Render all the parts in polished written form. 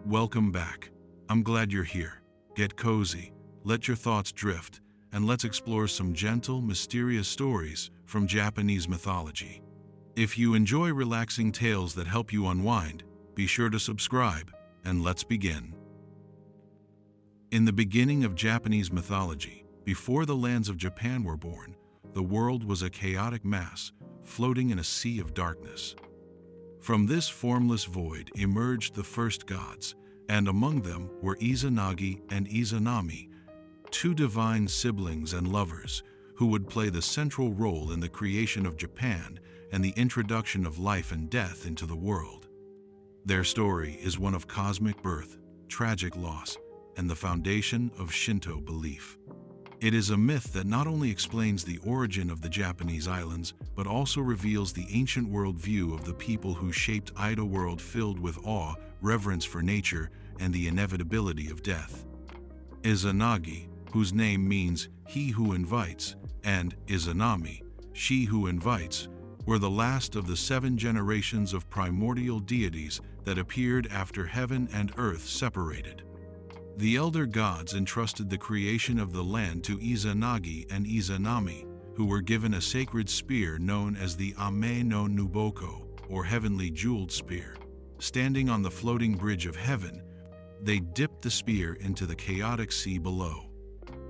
Welcome back. I'm glad you're here. Get cozy, let your thoughts drift, and let's explore some gentle, mysterious stories from Japanese mythology. If you enjoy relaxing tales that help you unwind, be sure to subscribe, and let's begin. In the beginning of Japanese mythology, before the lands of Japan were born, the world was a chaotic mass, floating in a sea of darkness. From this formless void emerged the first gods, and among them were Izanagi and Izanami, two divine siblings and lovers who would play the central role in the creation of Japan and the introduction of life and death into the world. Their story is one of cosmic birth, tragic loss, and the foundation of Shinto belief. It is a myth that not only explains the origin of the Japanese islands, but also reveals the ancient worldview of the people who shaped Ida world filled with awe, reverence for nature, and the inevitability of death. Izanagi, whose name means he who invites, and Izanami, she who invites, were the last of the 7 generations of primordial deities that appeared after heaven and earth separated. The elder gods entrusted the creation of the land to Izanagi and Izanami, who were given a sacred spear known as the Ame no Nuboko, or heavenly jeweled spear. Standing on the floating bridge of heaven, they dipped the spear into the chaotic sea below.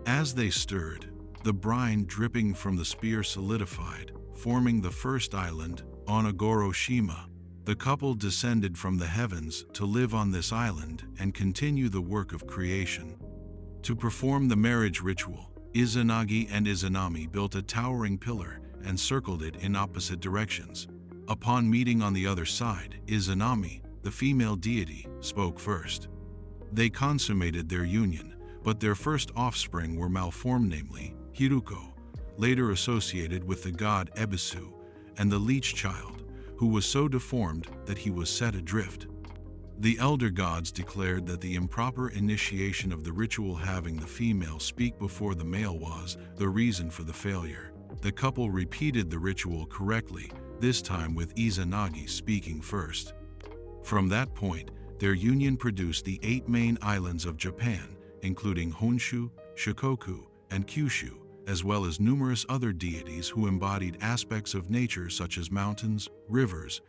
As they stirred, the brine dripping from the spear solidified, forming the first island, Onagoroshima. The couple descended from the heavens to live on this island and continue the work of creation. To perform the marriage ritual, Izanagi and Izanami built a towering pillar and circled it in opposite directions. Upon meeting on the other side, Izanami, the female deity, spoke first. They consummated their union, but their first offspring were malformed, namely Hiruko, later associated with the god Ebisu, and the leech child, who was so deformed that he was set adrift. The elder gods declared that the improper initiation of the ritual having the female speak before the male was the reason for the failure. The couple repeated the ritual correctly, this time with Izanagi speaking first. From that point, their union produced the 8 main islands of Japan, including Honshu, Shikoku, and Kyushu, as well as numerous other deities who embodied aspects of nature such as mountains, rivers,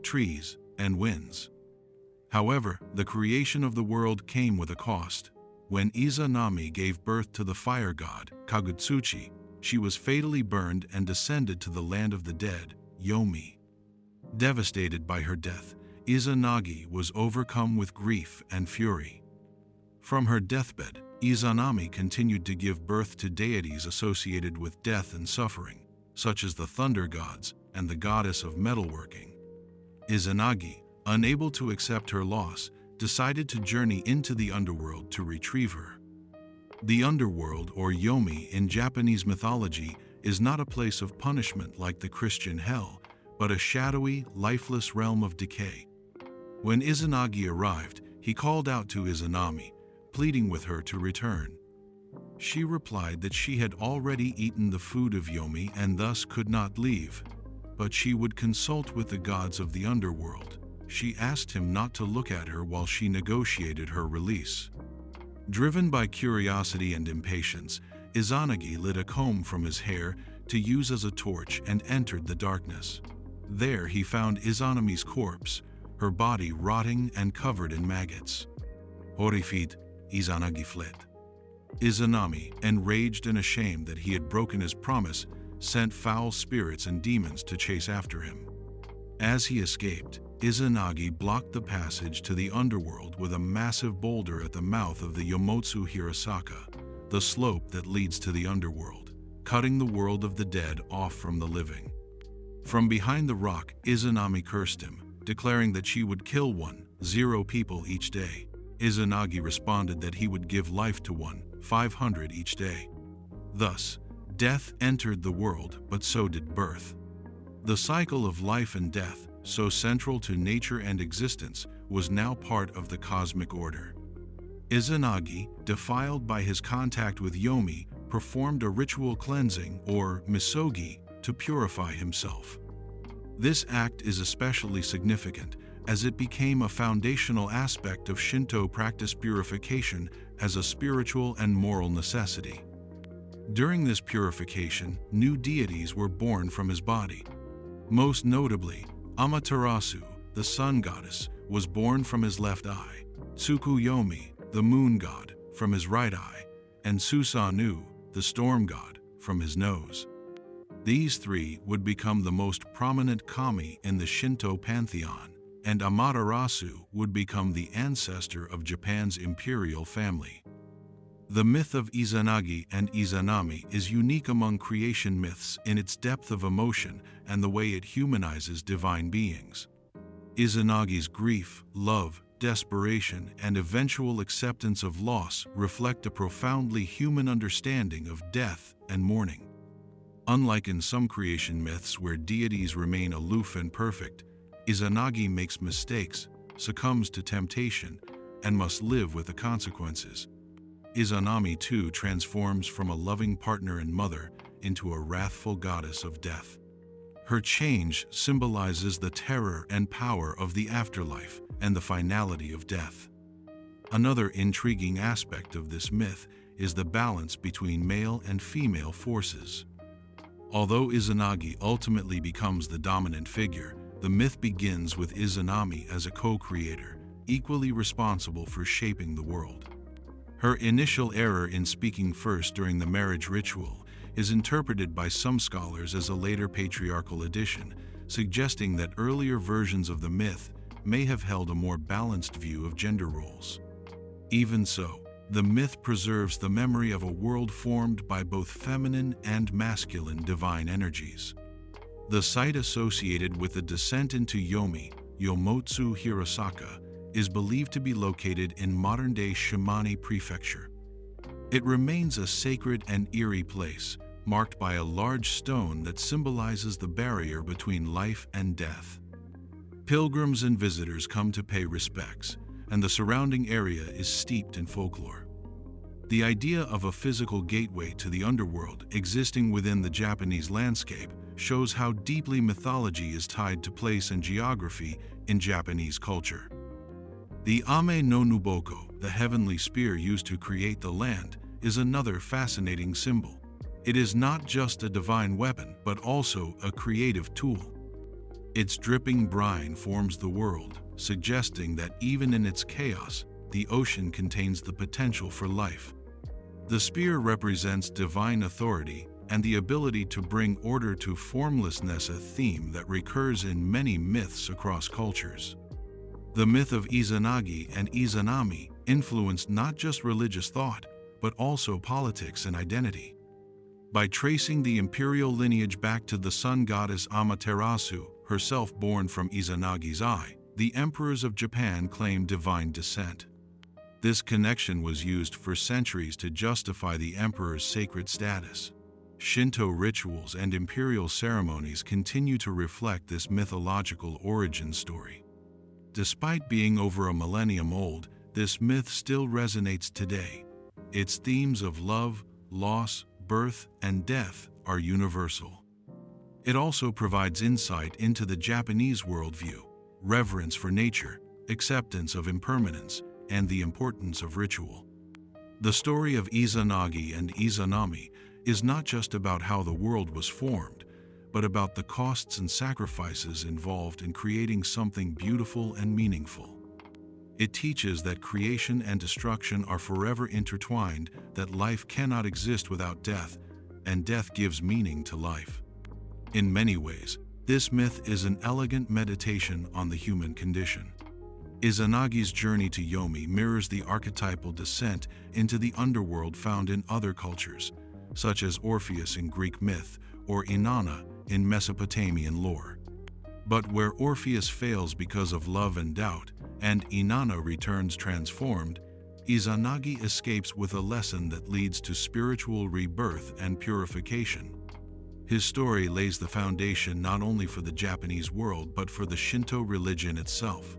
trees, and winds. However, the creation of the world came with a cost. When Izanami gave birth to the fire god, Kagutsuchi, she was fatally burned and descended to the land of the dead, Yomi. Devastated by her death, Izanagi was overcome with grief and fury. From her deathbed, Izanami continued to give birth to deities associated with death and suffering, such as the thunder gods and the goddess of metalworking. Izanagi, unable to accept her loss, decided to journey into the underworld to retrieve her. The underworld, or Yomi in Japanese mythology, is not a place of punishment like the Christian hell, but a shadowy, lifeless realm of decay. When Izanagi arrived, he called out to Izanami, pleading with her to return. She replied that she had already eaten the food of Yomi and thus could not leave, but she would consult with the gods of the underworld. She asked him not to look at her while she negotiated her release. Driven by curiosity and impatience, Izanagi lit a comb from his hair to use as a torch and entered the darkness. There he found Izanami's corpse, her body rotting and covered in maggots. Horrified, Izanagi fled. Izanami, enraged and ashamed that he had broken his promise, sent foul spirits and demons to chase after him. As he escaped, Izanagi blocked the passage to the underworld with a massive boulder at the mouth of the Yomotsu Hirasaka, the slope that leads to the underworld, cutting the world of the dead off from the living. From behind the rock, Izanami cursed him, declaring that she would kill 1,0 people each day. Izanagi responded that he would give life to 1,500 each day. Thus, death entered the world, but so did birth. The cycle of life and death, so central to nature and existence, was now part of the cosmic order. Izanagi, defiled by his contact with Yomi, performed a ritual cleansing, or misogi, to purify himself. This act is especially significant as it became a foundational aspect of Shinto practice purification as a spiritual and moral necessity. During this purification, new deities were born from his body. Most notably, Amaterasu, the sun goddess, was born from his left eye, Tsukuyomi, the moon god, from his right eye, and Susanoo, the storm god, from his nose. These three would become the most prominent kami in the Shinto pantheon, and Amaterasu would become the ancestor of Japan's imperial family. The myth of Izanagi and Izanami is unique among creation myths in its depth of emotion and the way it humanizes divine beings. Izanagi's grief, love, desperation, and eventual acceptance of loss reflect a profoundly human understanding of death and mourning. Unlike in some creation myths where deities remain aloof and perfect, Izanagi makes mistakes, succumbs to temptation, and must live with the consequences. Izanami too transforms from a loving partner and mother into a wrathful goddess of death. Her change symbolizes the terror and power of the afterlife and the finality of death. Another intriguing aspect of this myth is the balance between male and female forces. Although Izanagi ultimately becomes the dominant figure, the myth begins with Izanami as a co-creator, equally responsible for shaping the world. Her initial error in speaking first during the marriage ritual is interpreted by some scholars as a later patriarchal addition, suggesting that earlier versions of the myth may have held a more balanced view of gender roles. Even so, the myth preserves the memory of a world formed by both feminine and masculine divine energies. The site associated with the descent into Yomi, Yomotsu Hirosaka, is believed to be located in modern-day Shimane Prefecture. It remains a sacred and eerie place, marked by a large stone that symbolizes the barrier between life and death. Pilgrims and visitors come to pay respects, and the surrounding area is steeped in folklore. The idea of a physical gateway to the underworld existing within the Japanese landscape shows how deeply mythology is tied to place and geography in Japanese culture. The Ame no Nuboko, the heavenly spear used to create the land, is another fascinating symbol. It is not just a divine weapon, but also a creative tool. Its dripping brine forms the world, suggesting that even in its chaos, the ocean contains the potential for life. The spear represents divine authority and the ability to bring order to formlessness, a theme that recurs in many myths across cultures. The myth of Izanagi and Izanami influenced not just religious thought, but also politics and identity. By tracing the imperial lineage back to the sun goddess Amaterasu, herself born from Izanagi's eye, the emperors of Japan claimed divine descent. This connection was used for centuries to justify the emperor's sacred status. Shinto rituals and imperial ceremonies continue to reflect this mythological origin story. Despite being over a millennium old, this myth still resonates today. Its themes of love, loss, birth, and death are universal. It also provides insight into the Japanese worldview, reverence for nature, acceptance of impermanence, and the importance of ritual. The story of Izanagi and Izanami is not just about how the world was formed, but about the costs and sacrifices involved in creating something beautiful and meaningful. It teaches that creation and destruction are forever intertwined, that life cannot exist without death, and death gives meaning to life. In many ways, this myth is an elegant meditation on the human condition. Izanagi's journey to Yomi mirrors the archetypal descent into the underworld found in other cultures, such as Orpheus in Greek myth or Inanna in Mesopotamian lore. But where Orpheus fails because of love and doubt, and Inanna returns transformed, Izanagi escapes with a lesson that leads to spiritual rebirth and purification. His story lays the foundation not only for the Japanese world but for the Shinto religion itself.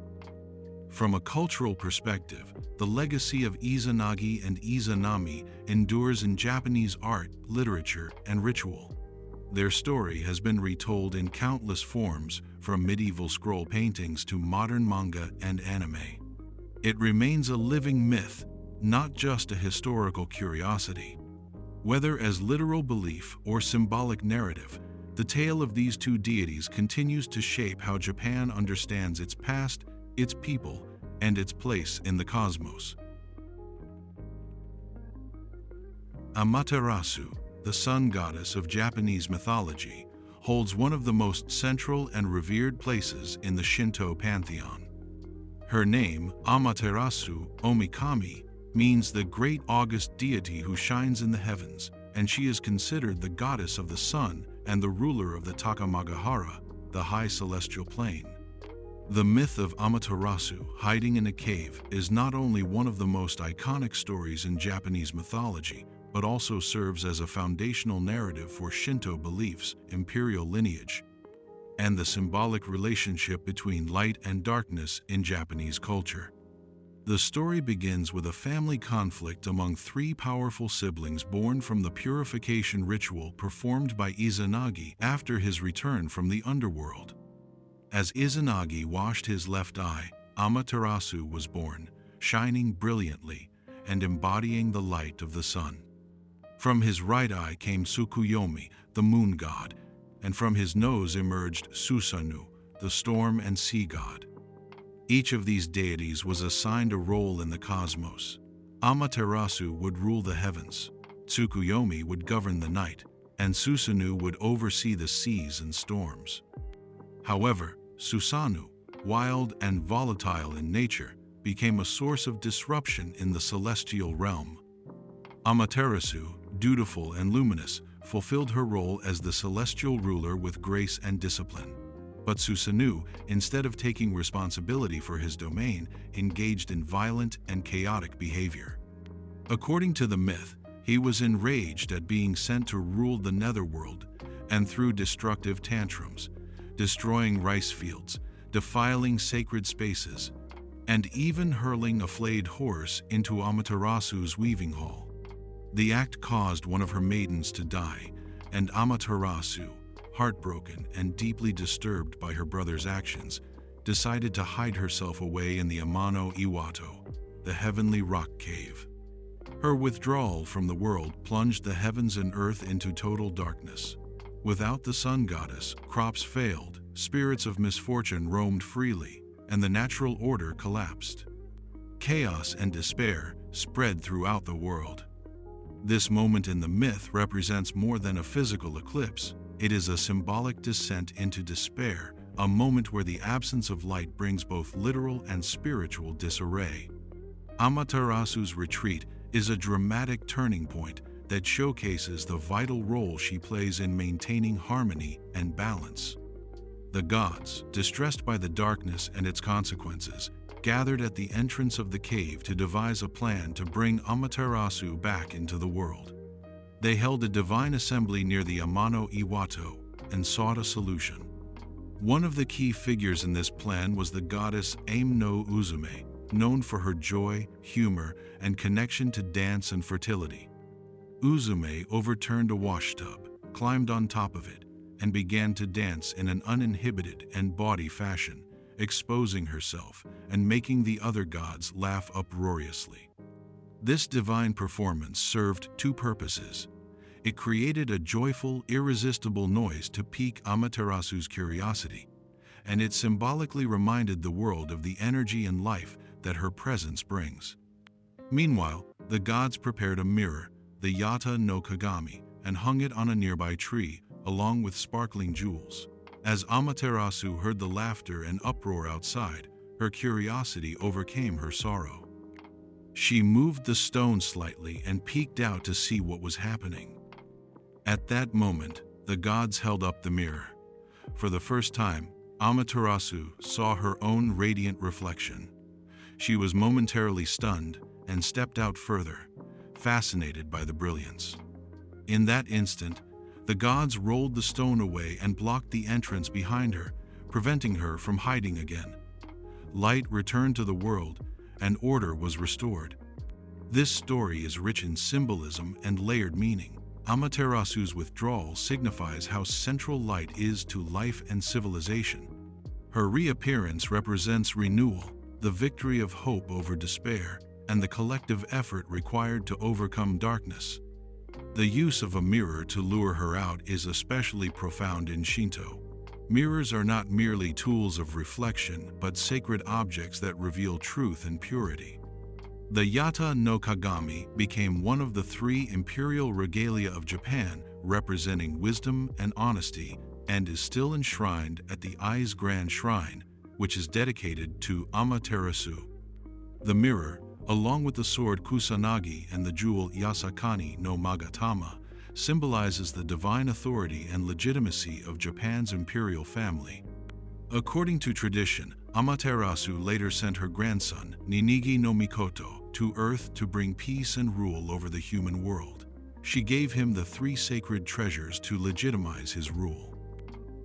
From a cultural perspective, the legacy of Izanagi and Izanami endures in Japanese art, literature, and ritual. Their story has been retold in countless forms, from medieval scroll paintings to modern manga and anime. It remains a living myth, not just a historical curiosity. Whether as literal belief or symbolic narrative, the tale of these two deities continues to shape how Japan understands its past, its people, and its place in the cosmos. Amaterasu, the sun goddess of Japanese mythology, holds one of the most central and revered places in the Shinto pantheon. Her name, Amaterasu Omikami, means the great august deity who shines in the heavens, and she is considered the goddess of the sun and the ruler of the Takamagahara, the high celestial plane. The myth of Amaterasu hiding in a cave is not only one of the most iconic stories in Japanese mythology, but also serves as a foundational narrative for Shinto beliefs, imperial lineage, and the symbolic relationship between light and darkness in Japanese culture. The story begins with a family conflict among three powerful siblings born from the purification ritual performed by Izanagi after his return from the underworld. As Izanagi washed his left eye, Amaterasu was born, shining brilliantly and embodying the light of the sun. From his right eye came Tsukuyomi, the moon god, and from his nose emerged Susanoo, the storm and sea god. Each of these deities was assigned a role in the cosmos. Amaterasu would rule the heavens, Tsukuyomi would govern the night, and Susanoo would oversee the seas and storms. However, Susanoo, wild and volatile in nature, became a source of disruption in the celestial realm. Amaterasu, dutiful and luminous, fulfilled her role as the celestial ruler with grace and discipline. But Susanoo, instead of taking responsibility for his domain, engaged in violent and chaotic behavior. According to the myth, he was enraged at being sent to rule the netherworld and threw destructive tantrums, destroying rice fields, defiling sacred spaces, and even hurling a flayed horse into Amaterasu's weaving hall. The act caused one of her maidens to die, and Amaterasu, heartbroken and deeply disturbed by her brother's actions, decided to hide herself away in the Amano Iwato, the heavenly rock cave. Her withdrawal from the world plunged the heavens and earth into total darkness. Without the sun goddess, crops failed, spirits of misfortune roamed freely, and the natural order collapsed. Chaos and despair spread throughout the world. This moment in the myth represents more than a physical eclipse. It is a symbolic descent into despair, a moment where the absence of light brings both literal and spiritual disarray. Amaterasu's retreat is a dramatic turning point that showcases the vital role she plays in maintaining harmony and balance. The gods, distressed by the darkness and its consequences, gathered at the entrance of the cave to devise a plan to bring Amaterasu back into the world. They held a divine assembly near the Amano Iwato and sought a solution. One of the key figures in this plan was the goddess Ame no Uzume, known for her joy, humor, and connection to dance and fertility. Uzume overturned a washtub, climbed on top of it, and began to dance in an uninhibited and bawdy fashion, exposing herself and making the other gods laugh uproariously. This divine performance served two purposes. It created a joyful, irresistible noise to pique Amaterasu's curiosity, and it symbolically reminded the world of the energy and life that her presence brings. Meanwhile, the gods prepared a mirror, the Yata no Kagami, and hung it on a nearby tree, along with sparkling jewels. As Amaterasu heard the laughter and uproar outside, her curiosity overcame her sorrow. She moved the stone slightly and peeked out to see what was happening. At that moment, the gods held up the mirror. For the first time, Amaterasu saw her own radiant reflection. She was momentarily stunned and stepped out further, fascinated by the brilliance. In that instant, the gods rolled the stone away and blocked the entrance behind her, preventing her from hiding again. Light returned to the world, and order was restored. This story is rich in symbolism and layered meaning. Amaterasu's withdrawal signifies how central light is to life and civilization. Her reappearance represents renewal, the victory of hope over despair, and the collective effort required to overcome darkness. The use of a mirror to lure her out is especially profound in Shinto. Mirrors are not merely tools of reflection, but sacred objects that reveal truth and purity. The Yata no Kagami became one of the 3 imperial regalia of Japan, representing wisdom and honesty, and is still enshrined at the Ai's Grand Shrine, which is dedicated to Amaterasu. The mirror, along with the sword Kusanagi and the jewel Yasakani no Magatama, symbolizes the divine authority and legitimacy of Japan's imperial family. According to tradition, Amaterasu later sent her grandson, Ninigi no Mikoto, to Earth to bring peace and rule over the human world. She gave him the 3 sacred treasures to legitimize his rule.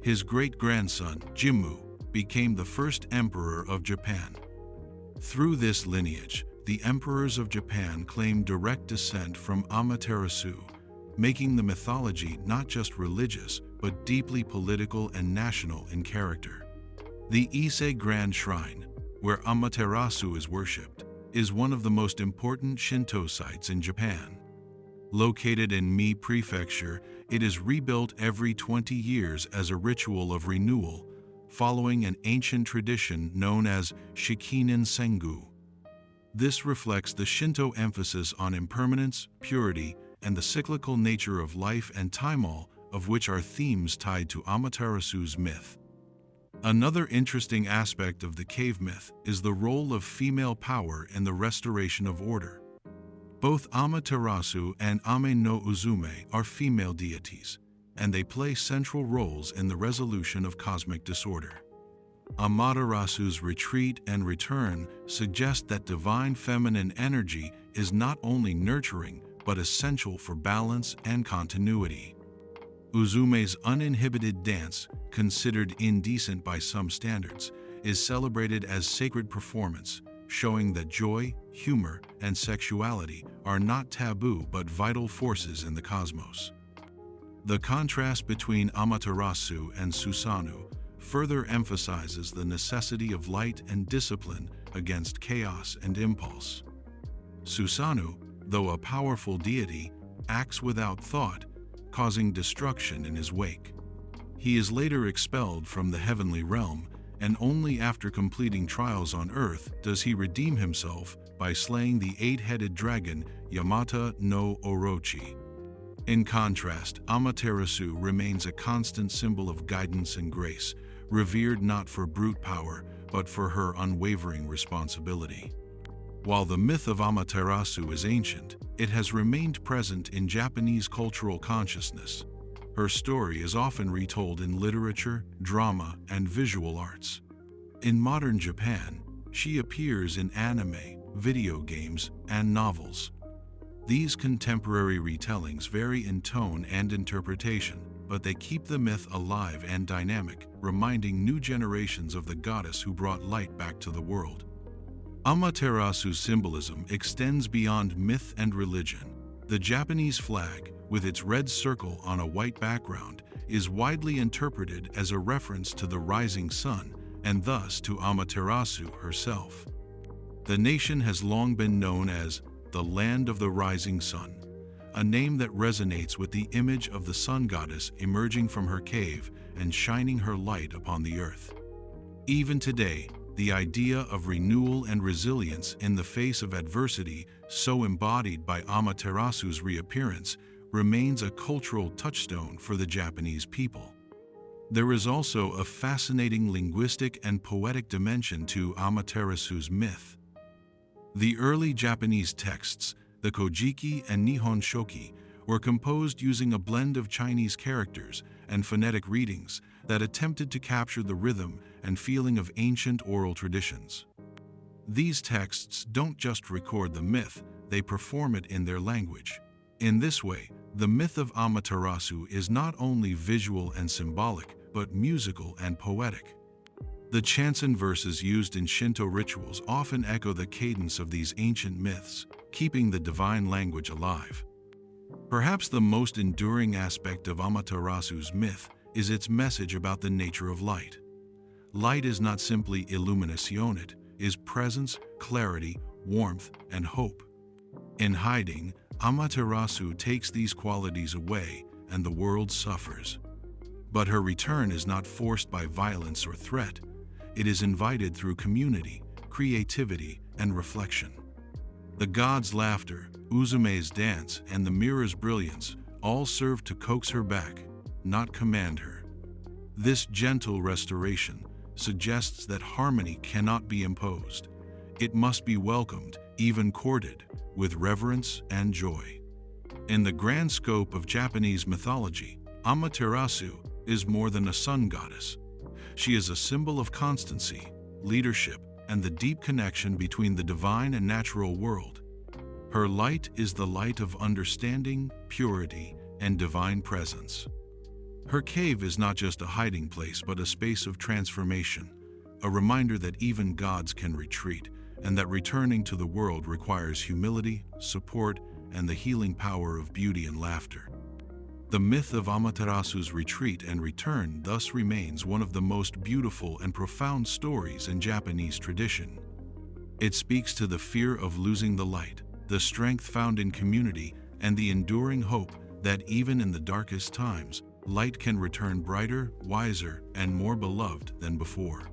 His great-grandson, Jimmu, became the first emperor of Japan. Through this lineage, the emperors of Japan claimed direct descent from Amaterasu, making the mythology not just religious, but deeply political and national in character. The Ise Grand Shrine, where Amaterasu is worshipped, is one of the most important Shinto sites in Japan. Located in Mie Prefecture, it is rebuilt every 20 years as a ritual of renewal, following an ancient tradition known as Shikinen Sengu. This reflects the Shinto emphasis on impermanence, purity, and the cyclical nature of life and time, all of which are themes tied to Amaterasu's myth. Another interesting aspect of the cave myth is the role of female power in the restoration of order. Both Amaterasu and Ame no Uzume are female deities, and they play central roles in the resolution of cosmic disorder. Amaterasu's retreat and return suggest that divine feminine energy is not only nurturing but essential for balance and continuity. Uzume's uninhibited dance, considered indecent by some standards, is celebrated as sacred performance, showing that joy, humor, and sexuality are not taboo but vital forces in the cosmos. The contrast between Amaterasu and Susanoo further emphasizes the necessity of light and discipline against chaos and impulse. Susanoo, though a powerful deity, acts without thought, causing destruction in his wake. He is later expelled from the heavenly realm, and only after completing trials on Earth does he redeem himself by slaying the 8-headed dragon Yamata no Orochi. In contrast, Amaterasu remains a constant symbol of guidance and grace, revered not for brute power, but for her unwavering responsibility. While the myth of Amaterasu is ancient, it has remained present in Japanese cultural consciousness. Her story is often retold in literature, drama, and visual arts. In modern Japan, she appears in anime, video games, and novels. These contemporary retellings vary in tone and interpretation, but they keep the myth alive and dynamic, reminding new generations of the goddess who brought light back to the world. Amaterasu's symbolism extends beyond myth and religion. The Japanese flag, with its red circle on a white background, is widely interpreted as a reference to the rising sun, and thus to Amaterasu herself. The nation has long been known as the Land of the Rising Sun, a name that resonates with the image of the sun goddess emerging from her cave and shining her light upon the earth. Even today, the idea of renewal and resilience in the face of adversity, so embodied by Amaterasu's reappearance, remains a cultural touchstone for the Japanese people. There is also a fascinating linguistic and poetic dimension to Amaterasu's myth. The early Japanese texts, the Kojiki and Nihon Shoki, were composed using a blend of Chinese characters and phonetic readings that attempted to capture the rhythm and feeling of ancient oral traditions. These texts don't just record the myth, they perform it in their language. In this way, the myth of Amaterasu is not only visual and symbolic, but musical and poetic. The chants and verses used in Shinto rituals often echo the cadence of these ancient myths, keeping the divine language alive. Perhaps the most enduring aspect of Amaterasu's myth is its message about the nature of light. Light is not simply illumination, it is presence, clarity, warmth, and hope. In hiding, Amaterasu takes these qualities away and the world suffers. But her return is not forced by violence or threat. It is invited through community, creativity, and reflection. The god's laughter, Uzume's dance, and the mirror's brilliance all serve to coax her back, not command her. This gentle restoration suggests that harmony cannot be imposed. It must be welcomed, even courted, with reverence and joy. In the grand scope of Japanese mythology, Amaterasu is more than a sun goddess. She is a symbol of constancy, leadership, and the deep connection between the divine and natural world. Her light is the light of understanding, purity, and divine presence. Her cave is not just a hiding place but a space of transformation, a reminder that even gods can retreat, and that returning to the world requires humility, support, and the healing power of beauty and laughter. The myth of Amaterasu's retreat and return thus remains one of the most beautiful and profound stories in Japanese tradition. It speaks to the fear of losing the light, the strength found in community, and the enduring hope that even in the darkest times, light can return brighter, wiser, and more beloved than before.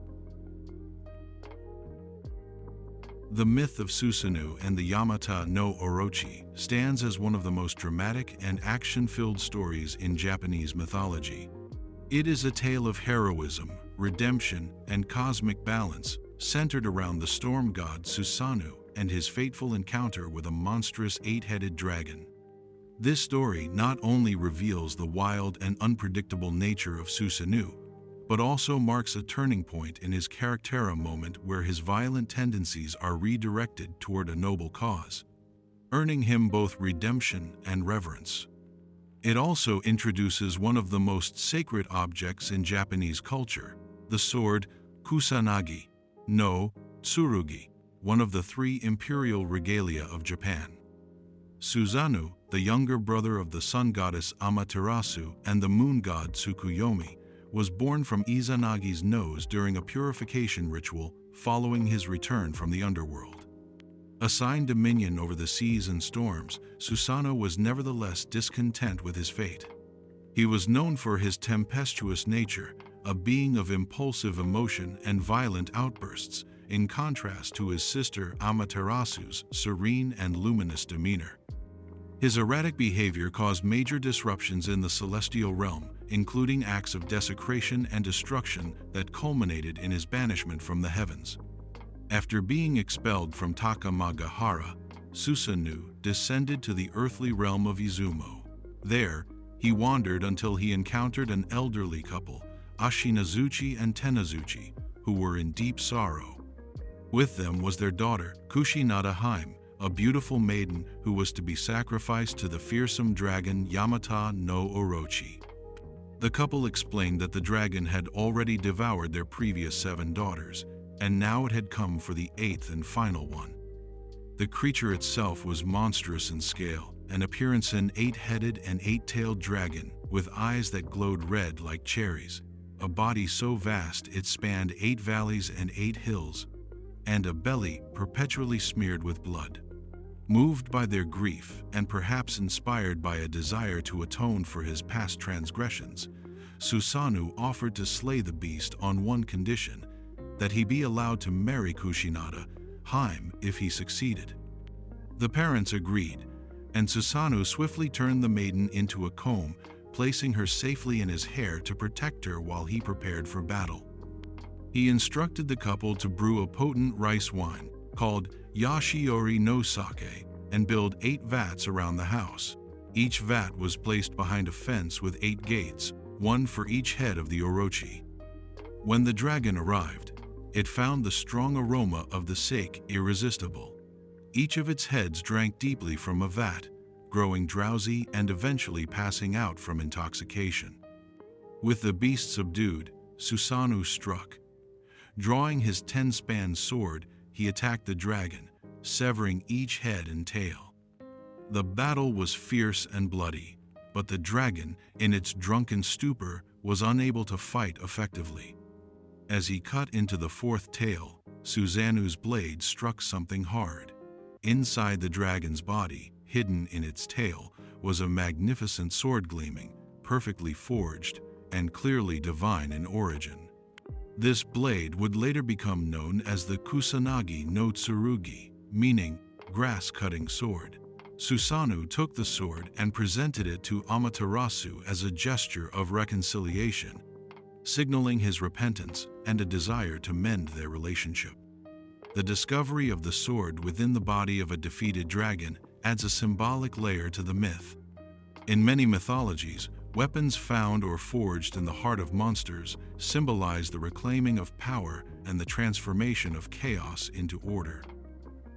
The myth of Susanoo and the Yamata no Orochi stands as one of the most dramatic and action-filled stories in Japanese mythology. It is a tale of heroism, redemption, and cosmic balance, centered around the storm god Susanoo and his fateful encounter with a monstrous eight-headed dragon. This story not only reveals the wild and unpredictable nature of Susanoo, but also marks a turning point in his character, a moment where his violent tendencies are redirected toward a noble cause, earning him both redemption and reverence. It also introduces one of the most sacred objects in Japanese culture, the sword Kusanagi no Tsurugi, one of the three imperial regalia of Japan. Susanoo, the younger brother of the sun goddess Amaterasu and the moon god Tsukuyomi, was born from Izanagi's nose during a purification ritual following his return from the underworld. Assigned dominion over the seas and storms, Susanoo was nevertheless discontent with his fate. He was known for his tempestuous nature, a being of impulsive emotion and violent outbursts, in contrast to his sister Amaterasu's serene and luminous demeanor. His erratic behavior caused major disruptions in the celestial realm, including acts of desecration and destruction that culminated in his banishment from the heavens. After being expelled from Takamagahara, Susanoo descended to the earthly realm of Izumo. There, he wandered until he encountered an elderly couple, Ashinazuchi and Tenazuchi, who were in deep sorrow. With them was their daughter, Kushinada Haim, a beautiful maiden who was to be sacrificed to the fearsome dragon Yamata no Orochi. The couple explained that the dragon had already devoured their previous 7 daughters, and now it had come for the 8th and final one. The creature itself was monstrous in scale, an appearance an 8-headed and 8-tailed dragon, with eyes that glowed red like cherries, a body so vast it spanned 8 valleys and 8 hills, and a belly perpetually smeared with blood. Moved by their grief, and perhaps inspired by a desire to atone for his past transgressions, Susanoo offered to slay the beast on one condition, that he be allowed to marry Kushinada Haim if he succeeded. The parents agreed, and Susanoo swiftly turned the maiden into a comb, placing her safely in his hair to protect her while he prepared for battle. He instructed the couple to brew a potent rice wine, called Yashiori no Sake, and build 8 vats around the house. Each vat was placed behind a fence with 8 gates, one for each head of the Orochi. When the dragon arrived, it found the strong aroma of the sake irresistible. Each of its heads drank deeply from a vat, growing drowsy and eventually passing out from intoxication. With the beast subdued, Susanoo struck. Drawing his 10-span sword, he attacked the dragon, severing each head and tail. The battle was fierce and bloody, but the dragon, in its drunken stupor, was unable to fight effectively. As he cut into the fourth tail, Susanu's blade struck something hard. Inside the dragon's body, hidden in its tail, was a magnificent sword gleaming, perfectly forged, and clearly divine in origin. This blade would later become known as the Kusanagi no Tsurugi, meaning grass-cutting sword. Susanoo took the sword and presented it to Amaterasu as a gesture of reconciliation, signaling his repentance and a desire to mend their relationship. The discovery of the sword within the body of a defeated dragon adds a symbolic layer to the myth. In many mythologies, weapons found or forged in the heart of monsters symbolize the reclaiming of power and the transformation of chaos into order.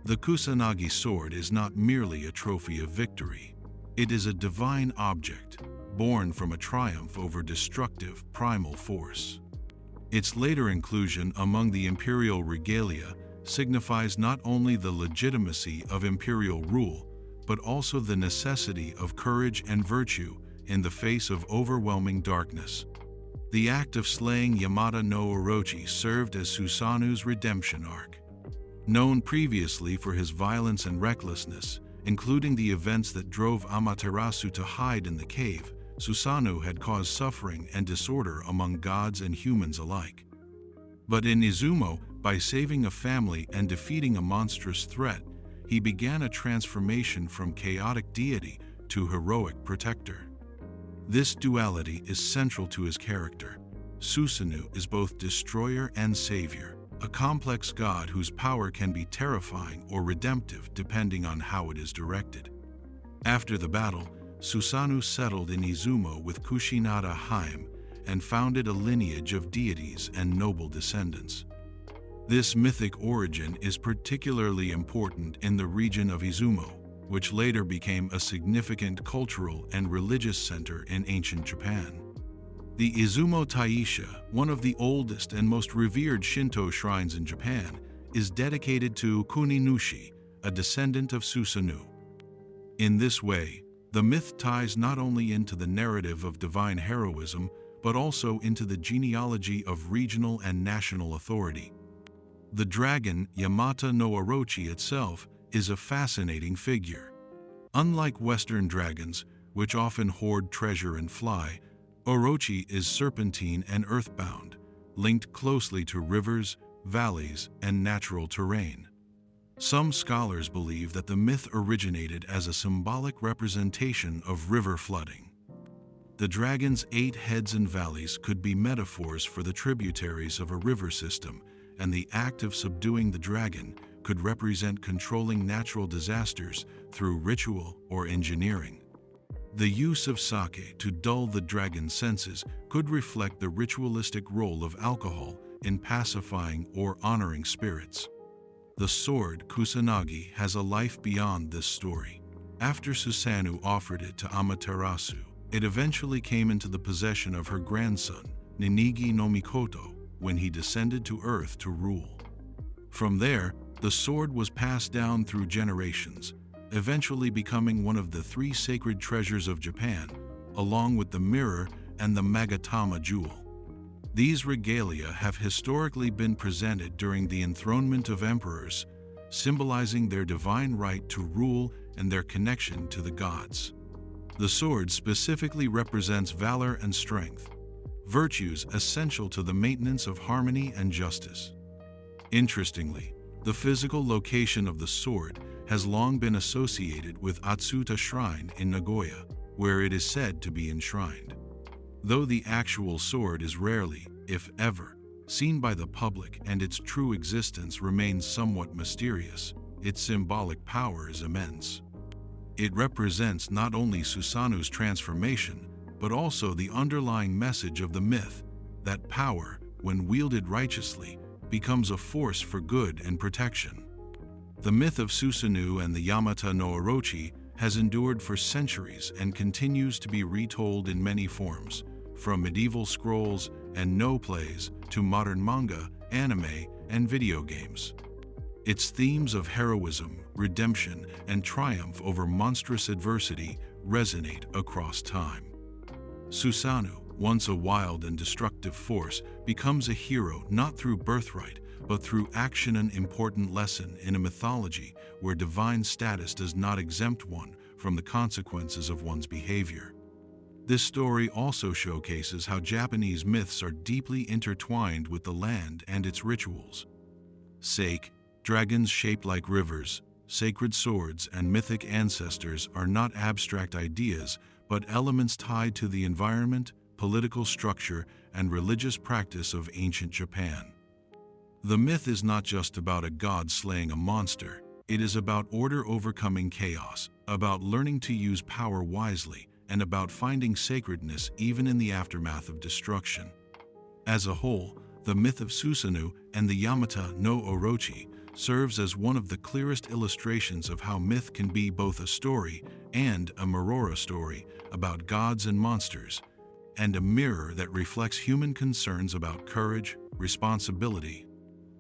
The Kusanagi sword is not merely a trophy of victory. It is a divine object, born from a triumph over destructive primal force. Its later inclusion among the imperial regalia signifies not only the legitimacy of imperial rule, but also the necessity of courage and virtue in the face of overwhelming darkness. The act of slaying Yamata no Orochi served as Susanoo's redemption arc. Known previously for his violence and recklessness, including the events that drove Amaterasu to hide in the cave, Susanoo had caused suffering and disorder among gods and humans alike. But in Izumo, by saving a family and defeating a monstrous threat, he began a transformation from chaotic deity to heroic protector. This duality is central to his character. Susanoo is both destroyer and savior, a complex god whose power can be terrifying or redemptive depending on how it is directed. After the battle, Susanoo settled in Izumo with Kushinada Haim and founded a lineage of deities and noble descendants. This mythic origin is particularly important in the region of Izumo, which later became a significant cultural and religious center in ancient Japan. The Izumo Taisha, one of the oldest and most revered Shinto shrines in Japan, is dedicated to Kuninushi, a descendant of Susanoo. In this way, the myth ties not only into the narrative of divine heroism, but also into the genealogy of regional and national authority. The dragon, Yamata no Orochi itself, is a fascinating figure. Unlike Western dragons, which often hoard treasure and fly, Orochi is serpentine and earthbound, linked closely to rivers, valleys, and natural terrain. Some scholars believe that the myth originated as a symbolic representation of river flooding. The dragon's 8 heads and valleys could be metaphors for the tributaries of a river system, and the act of subduing the dragon could represent controlling natural disasters through ritual or engineering. The use of sake to dull the dragon's senses could reflect the ritualistic role of alcohol in pacifying or honoring spirits. The sword, Kusanagi, has a life beyond this story. After Susanoo offered it to Amaterasu, it eventually came into the possession of her grandson, Ninigi no Mikoto, when he descended to Earth to rule. From there, the sword was passed down through generations, eventually becoming one of the 3 sacred treasures of Japan, along with the mirror and the Magatama jewel. These regalia have historically been presented during the enthronement of emperors, symbolizing their divine right to rule and their connection to the gods. The sword specifically represents valor and strength, virtues essential to the maintenance of harmony and justice. Interestingly, the physical location of the sword has long been associated with Atsuta Shrine in Nagoya, where it is said to be enshrined. Though the actual sword is rarely, if ever, seen by the public and its true existence remains somewhat mysterious, its symbolic power is immense. It represents not only Susanoo's transformation, but also the underlying message of the myth, that power, when wielded righteously, becomes a force for good and protection. The myth of Susanoo and the Yamata no Orochi has endured for centuries and continues to be retold in many forms, from medieval scrolls and no plays to modern manga, anime, and video games. Its themes of heroism, redemption, and triumph over monstrous adversity resonate across time. Susanoo, once a wild and destructive force, becomes a hero not through birthright, but through action, an important lesson in a mythology where divine status does not exempt one from the consequences of one's behavior. This story also showcases how Japanese myths are deeply intertwined with the land and its rituals. Sake, dragons shaped like rivers, sacred swords, and mythic ancestors are not abstract ideas, but elements tied to the environment, political structure, and religious practice of ancient Japan. The myth is not just about a god slaying a monster, it is about order overcoming chaos, about learning to use power wisely, and about finding sacredness even in the aftermath of destruction. As a whole, the myth of Susanoo and the Yamata no Orochi serves as one of the clearest illustrations of how myth can be both a story and a mirror story about gods and monsters, and a mirror that reflects human concerns about courage, responsibility,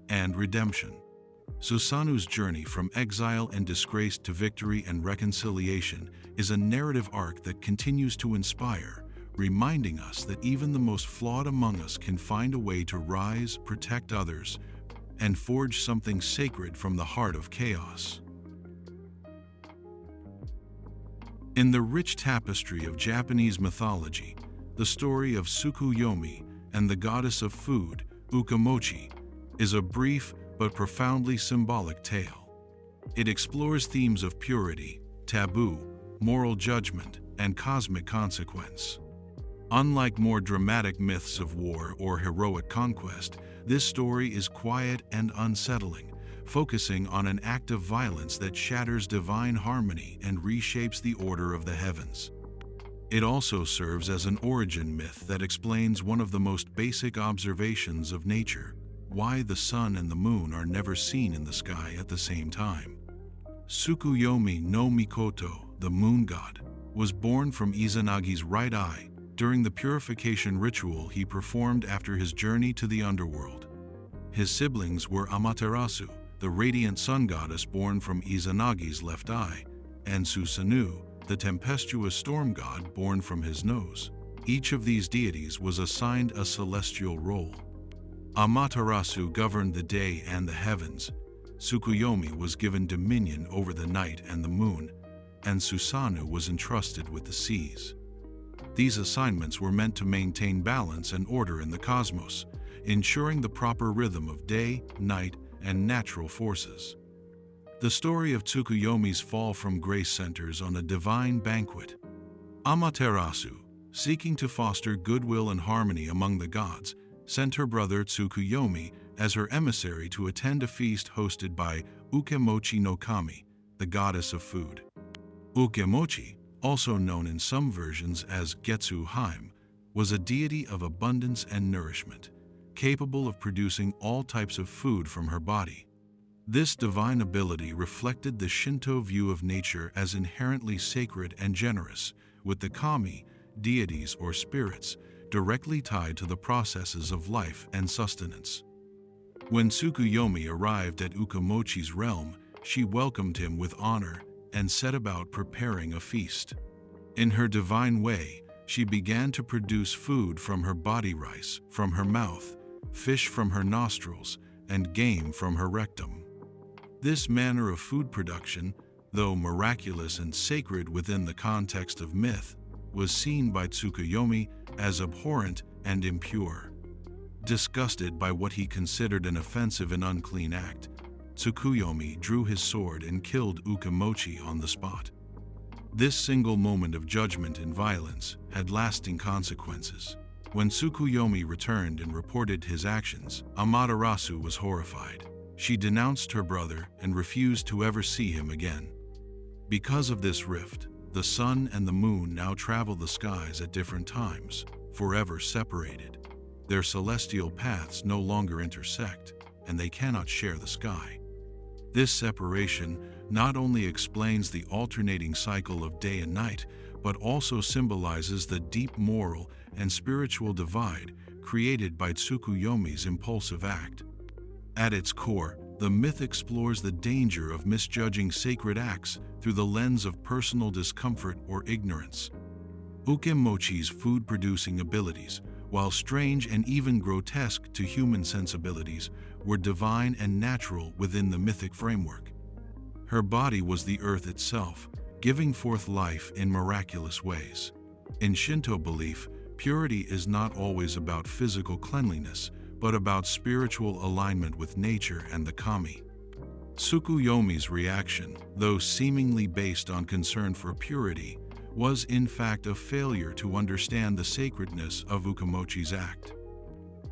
and redemption. Susanoo's journey from exile and disgrace to victory and reconciliation is a narrative arc that continues to inspire, reminding us that even the most flawed among us can find a way to rise, protect others, and forge something sacred from the heart of chaos. In the rich tapestry of Japanese mythology, the story of Tsukuyomi and the goddess of food, Ukamochi, is a brief but profoundly symbolic tale. It explores themes of purity, taboo, moral judgment, and cosmic consequence. Unlike more dramatic myths of war or heroic conquest, this story is quiet and unsettling, focusing on an act of violence that shatters divine harmony and reshapes the order of the heavens. It also serves as an origin myth that explains one of the most basic observations of nature: why the sun and the moon are never seen in the sky at the same time. Tsukuyomi no Mikoto, the moon god, was born from Izanagi's right eye during the purification ritual he performed after his journey to the underworld. His siblings were Amaterasu, the radiant sun goddess born from Izanagi's left eye, and Susanoo, the tempestuous storm god born from his nose. Each of these deities was assigned a celestial role. Amaterasu governed the day and the heavens, Tsukuyomi was given dominion over the night and the moon, and Susanoo was entrusted with the seas. These assignments were meant to maintain balance and order in the cosmos, ensuring the proper rhythm of day, night, and natural forces. The story of Tsukuyomi's fall from grace centers on a divine banquet. Amaterasu, seeking to foster goodwill and harmony among the gods, sent her brother Tsukuyomi as her emissary to attend a feast hosted by Ukemochi no Kami, the goddess of food. Ukemochi, also known in some versions as Getsu Haim, was a deity of abundance and nourishment, capable of producing all types of food from her body. This divine ability reflected the Shinto view of nature as inherently sacred and generous, with the kami, deities or spirits, directly tied to the processes of life and sustenance. When Tsukuyomi arrived at Ukemochi's realm, she welcomed him with honor and set about preparing a feast. In her divine way, she began to produce food from her body: rice from her mouth, fish from her nostrils, and game from her rectum. This manner of food production, though miraculous and sacred within the context of myth, was seen by Tsukuyomi as abhorrent and impure. Disgusted by what he considered an offensive and unclean act, Tsukuyomi drew his sword and killed Ukemochi on the spot. This single moment of judgment and violence had lasting consequences. When Tsukuyomi returned and reported his actions, Amaterasu was horrified. She denounced her brother and refused to ever see him again. Because of this rift, the sun and the moon now travel the skies at different times, forever separated. Their celestial paths no longer intersect, and they cannot share the sky. This separation not only explains the alternating cycle of day and night, but also symbolizes the deep moral and spiritual divide created by Tsukuyomi's impulsive act. At its core, the myth explores the danger of misjudging sacred acts through the lens of personal discomfort or ignorance. Ukemochi's food-producing abilities, while strange and even grotesque to human sensibilities, were divine and natural within the mythic framework. Her body was the earth itself, giving forth life in miraculous ways. In Shinto belief, purity is not always about physical cleanliness, but about spiritual alignment with nature and the kami. Tsukuyomi's reaction, though seemingly based on concern for purity, was in fact a failure to understand the sacredness of Ukemochi's act.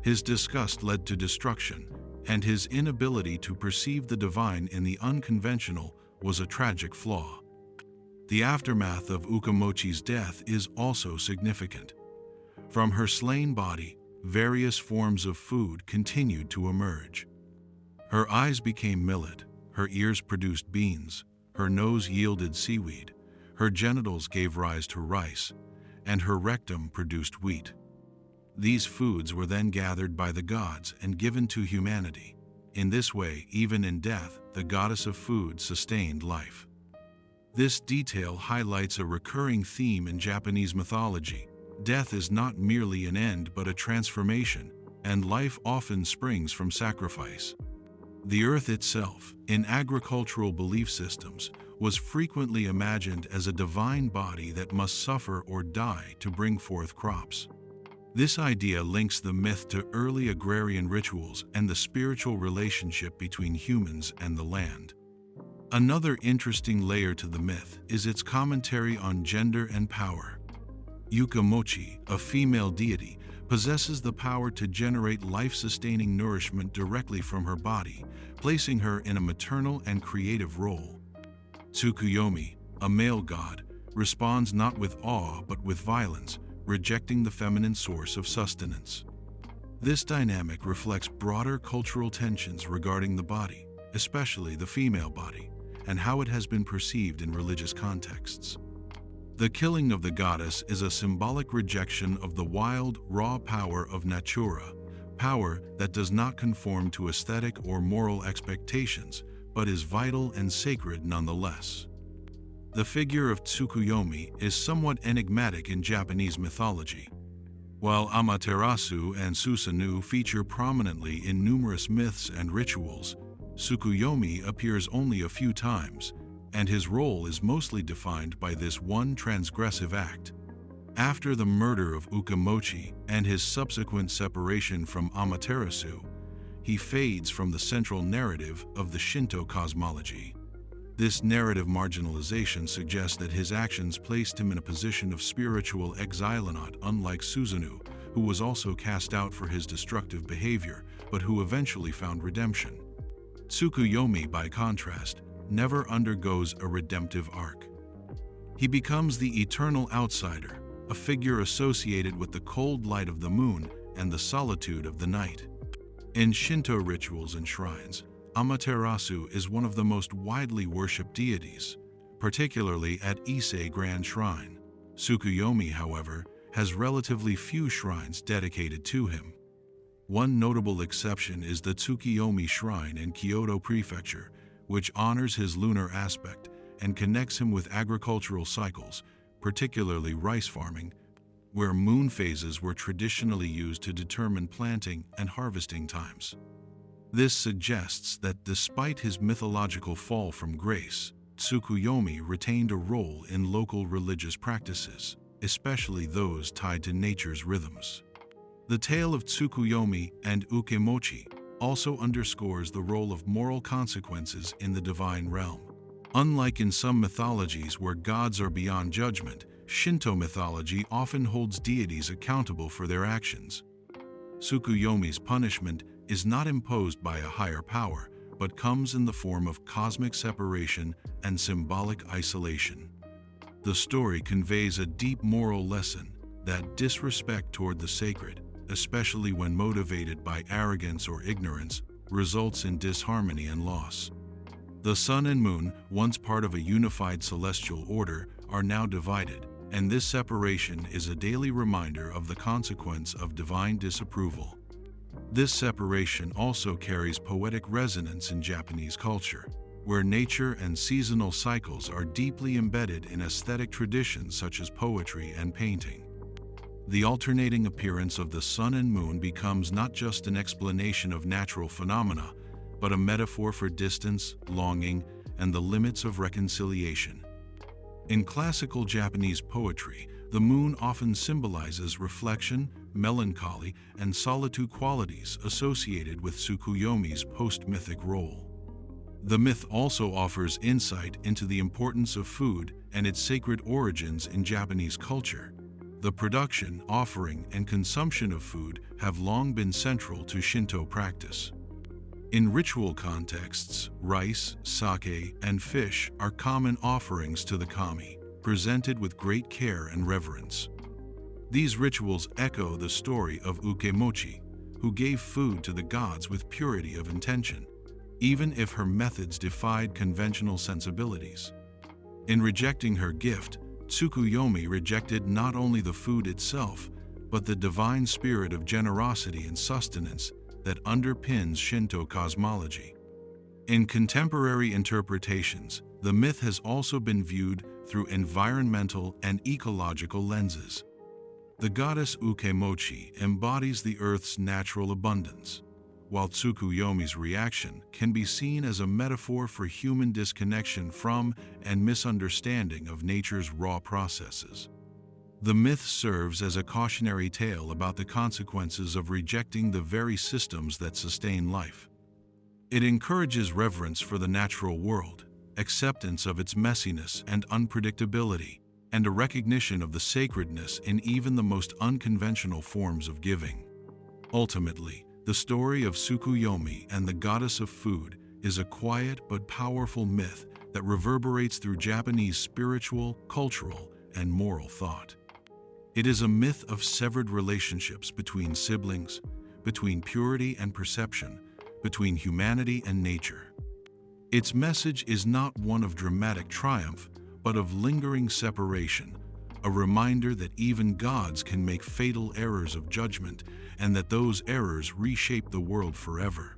His disgust led to destruction, and his inability to perceive the divine in the unconventional was a tragic flaw. The aftermath of Ukemochi's death is also significant. From her slain body, various forms of food continued to emerge. Her eyes became millet, her ears produced beans, her nose yielded seaweed, her genitals gave rise to rice, and her rectum produced wheat. These foods were then gathered by the gods and given to humanity. In this way, even in death, the goddess of food sustained life. This detail highlights a recurring theme in Japanese mythology. Death is not merely an end but a transformation, and life often springs from sacrifice. The earth itself, in agricultural belief systems, was frequently imagined as a divine body that must suffer or die to bring forth crops. This idea links the myth to early agrarian rituals and the spiritual relationship between humans and the land. Another interesting layer to the myth is its commentary on gender and power. Ukemochi, a female deity, possesses the power to generate life-sustaining nourishment directly from her body, placing her in a maternal and creative role. Tsukuyomi, a male god, responds not with awe but with violence, rejecting the feminine source of sustenance. This dynamic reflects broader cultural tensions regarding the body, especially the female body, and how it has been perceived in religious contexts. The killing of the goddess is a symbolic rejection of the wild, raw power of natura, power that does not conform to aesthetic or moral expectations, but is vital and sacred nonetheless. The figure of Tsukuyomi is somewhat enigmatic in Japanese mythology. While Amaterasu and Susanoo feature prominently in numerous myths and rituals, Tsukuyomi appears only a few times, and his role is mostly defined by this one transgressive act. After the murder of Ukemochi and his subsequent separation from Amaterasu, he fades from the central narrative of the Shinto cosmology. This narrative marginalization suggests that his actions placed him in a position of spiritual exile, not unlike Susanoo, who was also cast out for his destructive behavior, but who eventually found redemption. Tsukuyomi, by contrast, never undergoes a redemptive arc. He becomes the eternal outsider, a figure associated with the cold light of the moon and the solitude of the night. In Shinto rituals and shrines, Amaterasu is one of the most widely worshipped deities, particularly at Ise Grand Shrine. Tsukuyomi, however, has relatively few shrines dedicated to him. One notable exception is the Tsukuyomi Shrine in Kyoto Prefecture, which honors his lunar aspect and connects him with agricultural cycles, particularly rice farming, where moon phases were traditionally used to determine planting and harvesting times. This suggests that despite his mythological fall from grace, Tsukuyomi retained a role in local religious practices, especially those tied to nature's rhythms. The tale of Tsukuyomi and Ukemochi also underscores the role of moral consequences in the divine realm. Unlike in some mythologies where gods are beyond judgment, Shinto mythology often holds deities accountable for their actions. Tsukuyomi's punishment is not imposed by a higher power, but comes in the form of cosmic separation and symbolic isolation. The story conveys a deep moral lesson that disrespect toward the sacred, especially when motivated by arrogance or ignorance, results in disharmony and loss. The sun and moon, once part of a unified celestial order, are now divided, and this separation is a daily reminder of the consequence of divine disapproval. This separation also carries poetic resonance in Japanese culture, where nature and seasonal cycles are deeply embedded in aesthetic traditions such as poetry and painting. The alternating appearance of the sun and moon becomes not just an explanation of natural phenomena, but a metaphor for distance, longing, and the limits of reconciliation. In classical Japanese poetry, the moon often symbolizes reflection, melancholy, and solitude, qualities associated with Tsukuyomi's post-mythic role. The myth also offers insight into the importance of food and its sacred origins in Japanese culture. The production, offering, and consumption of food have long been central to Shinto practice. In ritual contexts, rice, sake, and fish are common offerings to the kami, presented with great care and reverence. These rituals echo the story of Ukemochi, who gave food to the gods with purity of intention, even if her methods defied conventional sensibilities. In rejecting her gift, Tsukuyomi rejected not only the food itself, but the divine spirit of generosity and sustenance that underpins Shinto cosmology. In contemporary interpretations, the myth has also been viewed through environmental and ecological lenses. The goddess Ukemochi embodies the Earth's natural abundance, while Tsukuyomi's reaction can be seen as a metaphor for human disconnection from and misunderstanding of nature's raw processes. The myth serves as a cautionary tale about the consequences of rejecting the very systems that sustain life. It encourages reverence for the natural world, acceptance of its messiness and unpredictability, and a recognition of the sacredness in even the most unconventional forms of giving. Ultimately, the story of Tsukuyomi and the goddess of food is a quiet but powerful myth that reverberates through Japanese spiritual, cultural, and moral thought. It is a myth of severed relationships between siblings, between purity and perception, between humanity and nature. Its message is not one of dramatic triumph, but of lingering separation, a reminder that even gods can make fatal errors of judgment and that those errors reshape the world forever.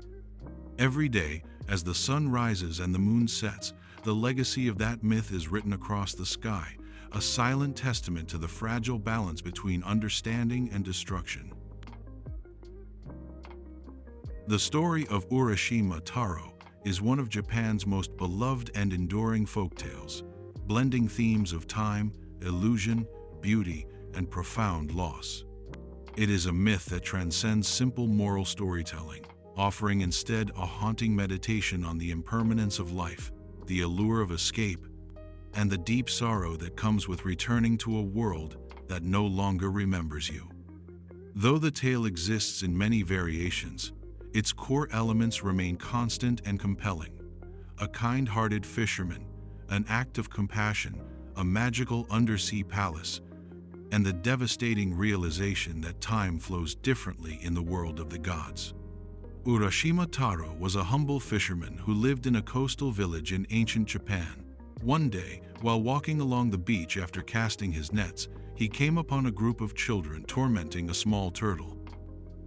Every day, as the sun rises and the moon sets, the legacy of that myth is written across the sky, a silent testament to the fragile balance between understanding and destruction. The story of Urashima Taro is one of Japan's most beloved and enduring folktales, blending themes of time, illusion, beauty, and profound loss. It is a myth that transcends simple moral storytelling, offering instead a haunting meditation on the impermanence of life, the allure of escape, and the deep sorrow that comes with returning to a world that no longer remembers you. Though the tale exists in many variations, its core elements remain constant and compelling. A kind-hearted fisherman, an act of compassion, a magical undersea palace, and the devastating realization that time flows differently in the world of the gods. Urashima Taro was a humble fisherman who lived in a coastal village in ancient Japan. One day, while walking along the beach after casting his nets, he came upon a group of children tormenting a small turtle.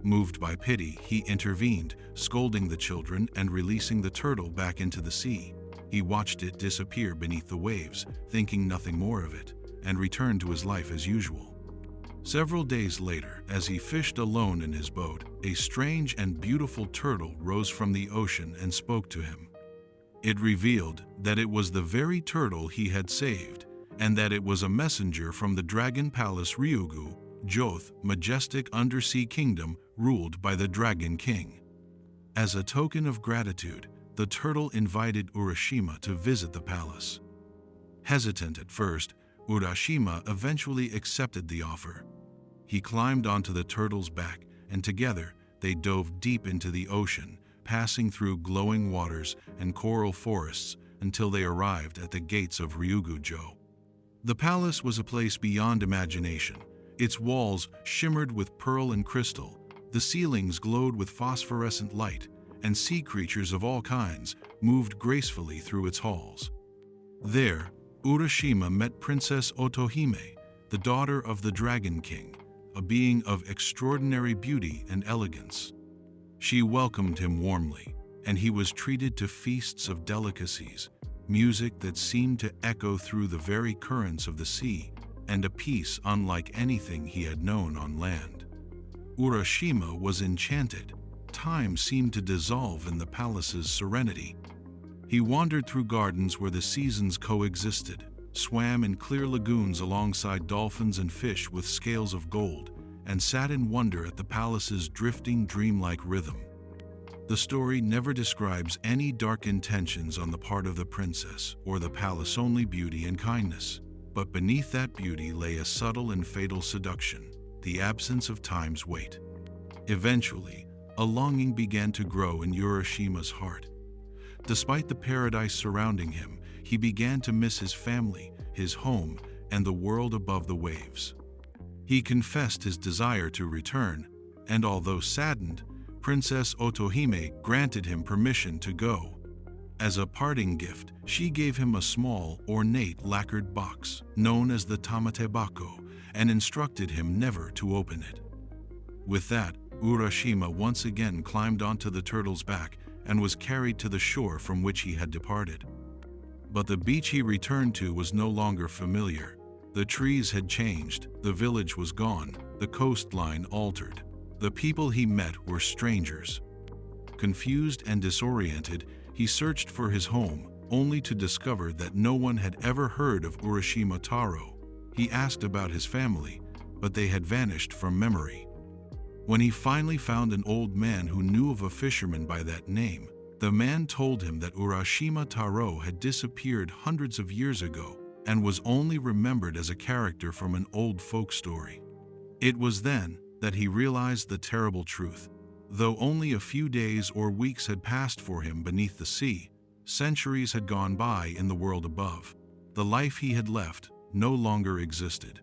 Moved by pity, he intervened, scolding the children and releasing the turtle back into the sea. He watched it disappear beneath the waves, thinking nothing more of it, and returned to his life as usual. Several days later, as he fished alone in his boat, a strange and beautiful turtle rose from the ocean and spoke to him. It revealed that it was the very turtle he had saved, and that it was a messenger from the Dragon Palace Ryugu, Joth, majestic undersea kingdom ruled by the Dragon King. As a token of gratitude, the turtle invited Urashima to visit the palace. Hesitant at first, Urashima eventually accepted the offer. He climbed onto the turtle's back, and together they dove deep into the ocean, passing through glowing waters and coral forests until they arrived at the gates of Ryugu-jo. The palace was a place beyond imagination. Its walls shimmered with pearl and crystal, the ceilings glowed with phosphorescent light, and sea creatures of all kinds moved gracefully through its halls. There, Urashima met Princess Otohime, the daughter of the Dragon King, a being of extraordinary beauty and elegance. She welcomed him warmly, and he was treated to feasts of delicacies, music that seemed to echo through the very currents of the sea, and a peace unlike anything he had known on land. Urashima was enchanted. Time seemed to dissolve in the palace's serenity. He wandered through gardens where the seasons coexisted, swam in clear lagoons alongside dolphins and fish with scales of gold, and sat in wonder at the palace's drifting, dreamlike rhythm. The story never describes any dark intentions on the part of the princess or the palace, only beauty and kindness. But beneath that beauty lay a subtle and fatal seduction, the absence of time's weight. Eventually, a longing began to grow in Urashima's heart. Despite the paradise surrounding him, he began to miss his family, his home, and the world above the waves. He confessed his desire to return, and although saddened, Princess Otohime granted him permission to go. As a parting gift, she gave him a small, ornate lacquered box, known as the tamatebako, and instructed him never to open it. With that, Urashima once again climbed onto the turtle's back and was carried to the shore from which he had departed. But the beach he returned to was no longer familiar. The trees had changed, the village was gone, the coastline altered. The people he met were strangers. Confused and disoriented, he searched for his home, only to discover that no one had ever heard of Urashima Taro. He asked about his family, but they had vanished from memory. When he finally found an old man who knew of a fisherman by that name, the man told him that Urashima Taro had disappeared hundreds of years ago and was only remembered as a character from an old folk story. It was then that he realized the terrible truth. Though only a few days or weeks had passed for him beneath the sea, centuries had gone by in the world above. The life he had left no longer existed.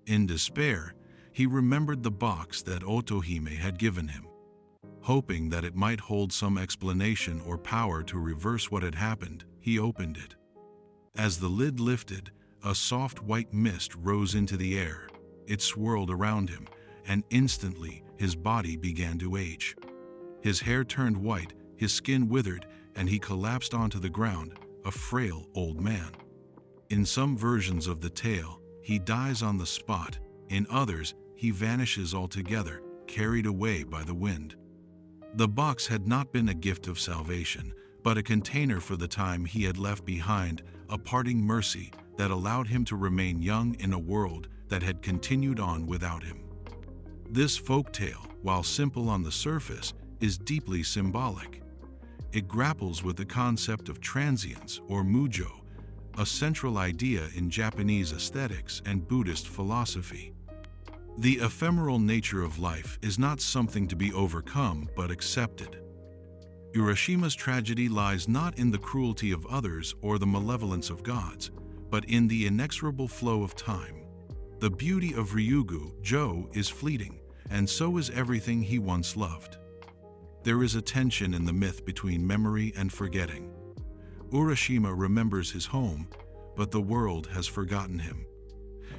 In despair, he remembered the box that Otohime had given him. Hoping that it might hold some explanation or power to reverse what had happened, he opened it. As the lid lifted, a soft white mist rose into the air. It swirled around him, and instantly his body began to age. His hair turned white, his skin withered, and he collapsed onto the ground, a frail old man. In some versions of the tale, he dies on the spot. In others, he vanishes altogether, carried away by the wind. The box had not been a gift of salvation, but a container for the time he had left behind, a parting mercy that allowed him to remain young in a world that had continued on without him. This folktale, while simple on the surface, is deeply symbolic. It grapples with the concept of transience or mujo, a central idea in Japanese aesthetics and Buddhist philosophy. The ephemeral nature of life is not something to be overcome but accepted. Urashima's tragedy lies not in the cruelty of others or the malevolence of gods, but in the inexorable flow of time. The beauty of Ryugu, Jo, is fleeting, and so is everything he once loved. There is a tension in the myth between memory and forgetting. Urashima remembers his home, but the world has forgotten him.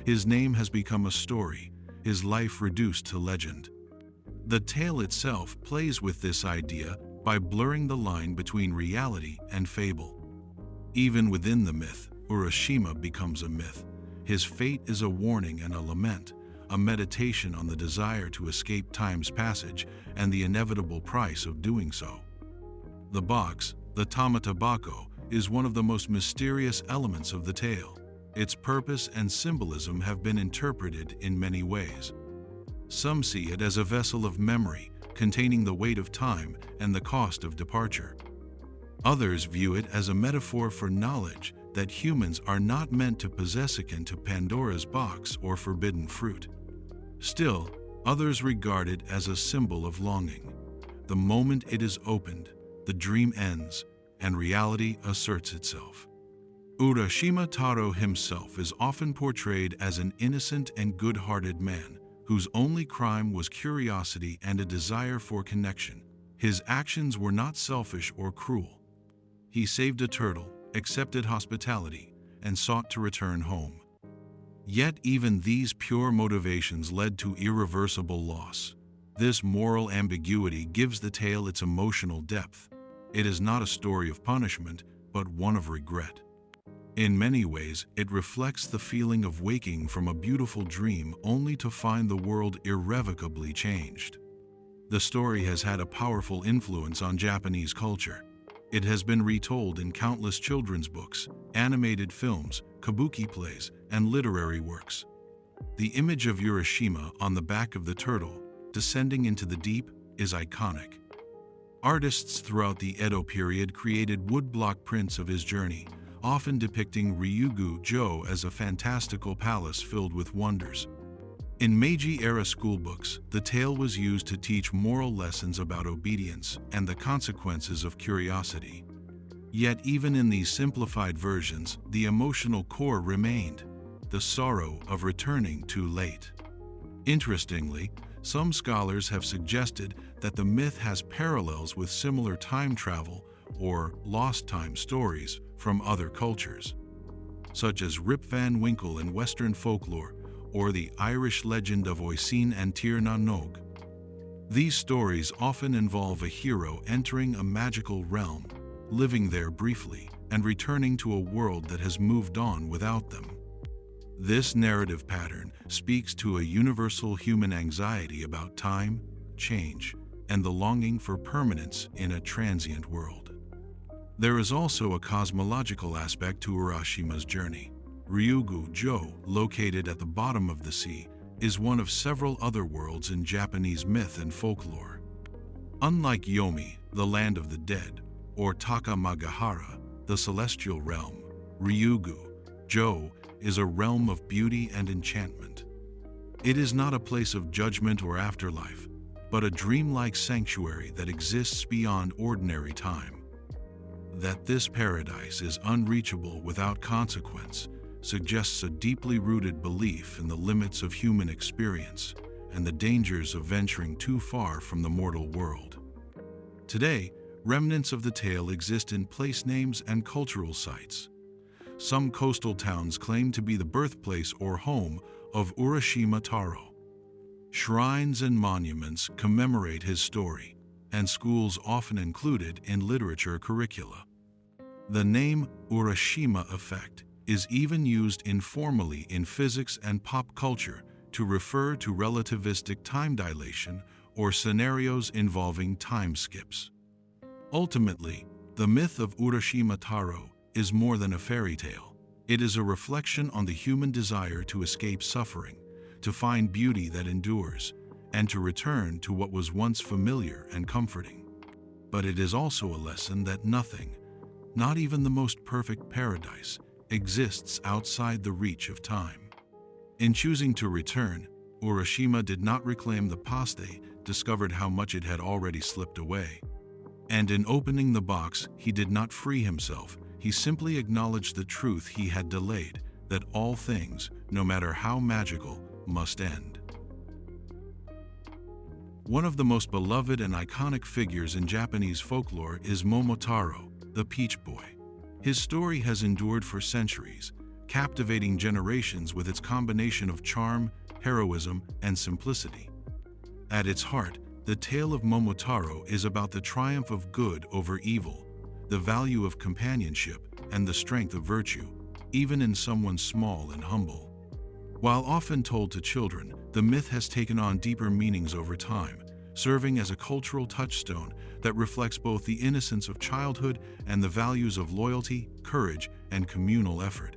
His name has become a story, his life reduced to legend. The tale itself plays with this idea by blurring the line between reality and fable. Even within the myth, Urashima becomes a myth. His fate is a warning and a lament, a meditation on the desire to escape time's passage and the inevitable price of doing so. The box, the tamatebako, is one of the most mysterious elements of the tale. Its purpose and symbolism have been interpreted in many ways. Some see it as a vessel of memory, containing the weight of time and the cost of departure. Others view it as a metaphor for knowledge that humans are not meant to possess, akin to Pandora's box or forbidden fruit. Still, others regard it as a symbol of longing. The moment it is opened, the dream ends, and reality asserts itself. Urashima Taro himself is often portrayed as an innocent and good-hearted man, whose only crime was curiosity and a desire for connection. His actions were not selfish or cruel. He saved a turtle, accepted hospitality, and sought to return home. Yet even these pure motivations led to irreversible loss. This moral ambiguity gives the tale its emotional depth. It is not a story of punishment, but one of regret. In many ways, it reflects the feeling of waking from a beautiful dream only to find the world irrevocably changed. The story has had a powerful influence on Japanese culture. It has been retold in countless children's books, animated films, kabuki plays, and literary works. The image of Urashima on the back of the turtle, descending into the deep, is iconic. Artists throughout the Edo period created woodblock prints of his journey, often depicting Ryugu-jo as a fantastical palace filled with wonders. In Meiji-era schoolbooks, the tale was used to teach moral lessons about obedience and the consequences of curiosity. Yet even in these simplified versions, the emotional core remained: the sorrow of returning too late. Interestingly, some scholars have suggested that the myth has parallels with similar time travel or lost time stories from other cultures, such as Rip Van Winkle in Western folklore or the Irish legend of Oisin and Tir na Nog. These stories often involve a hero entering a magical realm, living there briefly, and returning to a world that has moved on without them. This narrative pattern speaks to a universal human anxiety about time, change, and the longing for permanence in a transient world. There is also a cosmological aspect to Urashima's journey. Ryugu-jo, located at the bottom of the sea, is one of several other worlds in Japanese myth and folklore. Unlike Yomi, the land of the dead, or Takamagahara, the celestial realm, Ryugu-jo is a realm of beauty and enchantment. It is not a place of judgment or afterlife, but a dreamlike sanctuary that exists beyond ordinary time. That this paradise is unreachable without consequence suggests a deeply rooted belief in the limits of human experience and the dangers of venturing too far from the mortal world. Today, remnants of the tale exist in place names and cultural sites. Some coastal towns claim to be the birthplace or home of Urashima Taro. Shrines and monuments commemorate his story, and schools often include it in literature curricula. The name Urashima effect is even used informally in physics and pop culture to refer to relativistic time dilation or scenarios involving time skips. Ultimately, the myth of Urashima Taro is more than a fairy tale. It is a reflection on the human desire to escape suffering, to find beauty that endures, and to return to what was once familiar and comforting. But it is also a lesson that nothing, not even the most perfect paradise, exists outside the reach of time. In choosing to return, Urashima did not reclaim the past, discovered how much it had already slipped away. And in opening the box, he did not free himself. He simply acknowledged the truth he had delayed, that all things, no matter how magical, must end. One of the most beloved and iconic figures in Japanese folklore is Momotaro, the Peach Boy. His story has endured for centuries, captivating generations with its combination of charm, heroism, and simplicity. At its heart, the tale of Momotaro is about the triumph of good over evil, the value of companionship, and the strength of virtue, even in someone small and humble. While often told to children, the myth has taken on deeper meanings over time, serving as a cultural touchstone that reflects both the innocence of childhood and the values of loyalty, courage, and communal effort.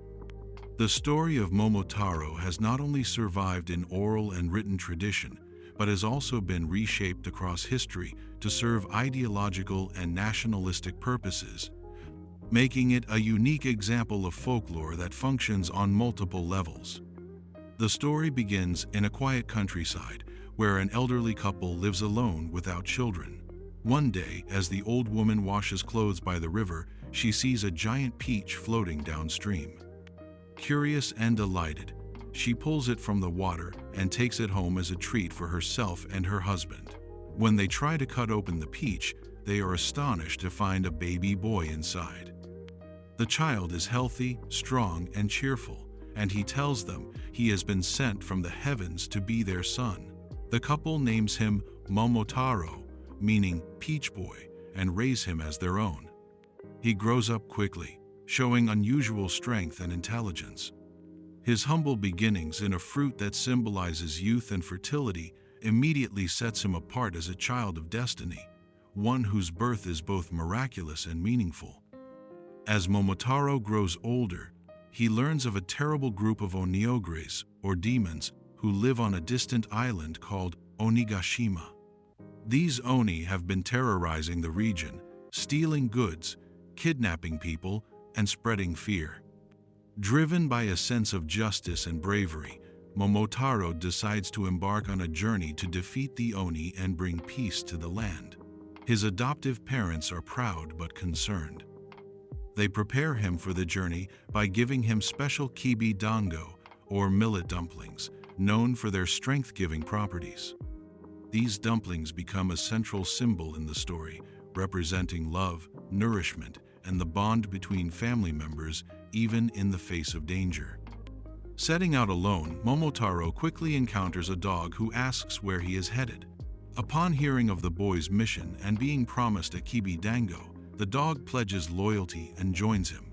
The story of Momotaro has not only survived in oral and written tradition, but has also been reshaped across history to serve ideological and nationalistic purposes, making it a unique example of folklore that functions on multiple levels. The story begins in a quiet countryside where an elderly couple lives alone without children. One day, as the old woman washes clothes by the river, she sees a giant peach floating downstream. Curious and delighted, she pulls it from the water and takes it home as a treat for herself and her husband. When they try to cut open the peach, they are astonished to find a baby boy inside. The child is healthy, strong, and cheerful, and he tells them he has been sent from the heavens to be their son. The couple names him Momotaro, meaning Peach Boy, and raise him as their own. He grows up quickly, showing unusual strength and intelligence. His humble beginnings in a fruit that symbolizes youth and fertility immediately sets him apart as a child of destiny, one whose birth is both miraculous and meaningful. As Momotaro grows older, he learns of a terrible group of oniogres, or demons, who live on a distant island called Onigashima. These oni have been terrorizing the region, stealing goods, kidnapping people, and spreading fear. Driven by a sense of justice and bravery, Momotaro decides to embark on a journey to defeat the oni and bring peace to the land. His adoptive parents are proud but concerned. They prepare him for the journey by giving him special kibi dango, or millet dumplings, known for their strength-giving properties. These dumplings become a central symbol in the story, representing love, nourishment, and the bond between family members, even in the face of danger. Setting out alone, Momotaro quickly encounters a dog who asks where he is headed. Upon hearing of the boy's mission and being promised a kibi dango, the dog pledges loyalty and joins him.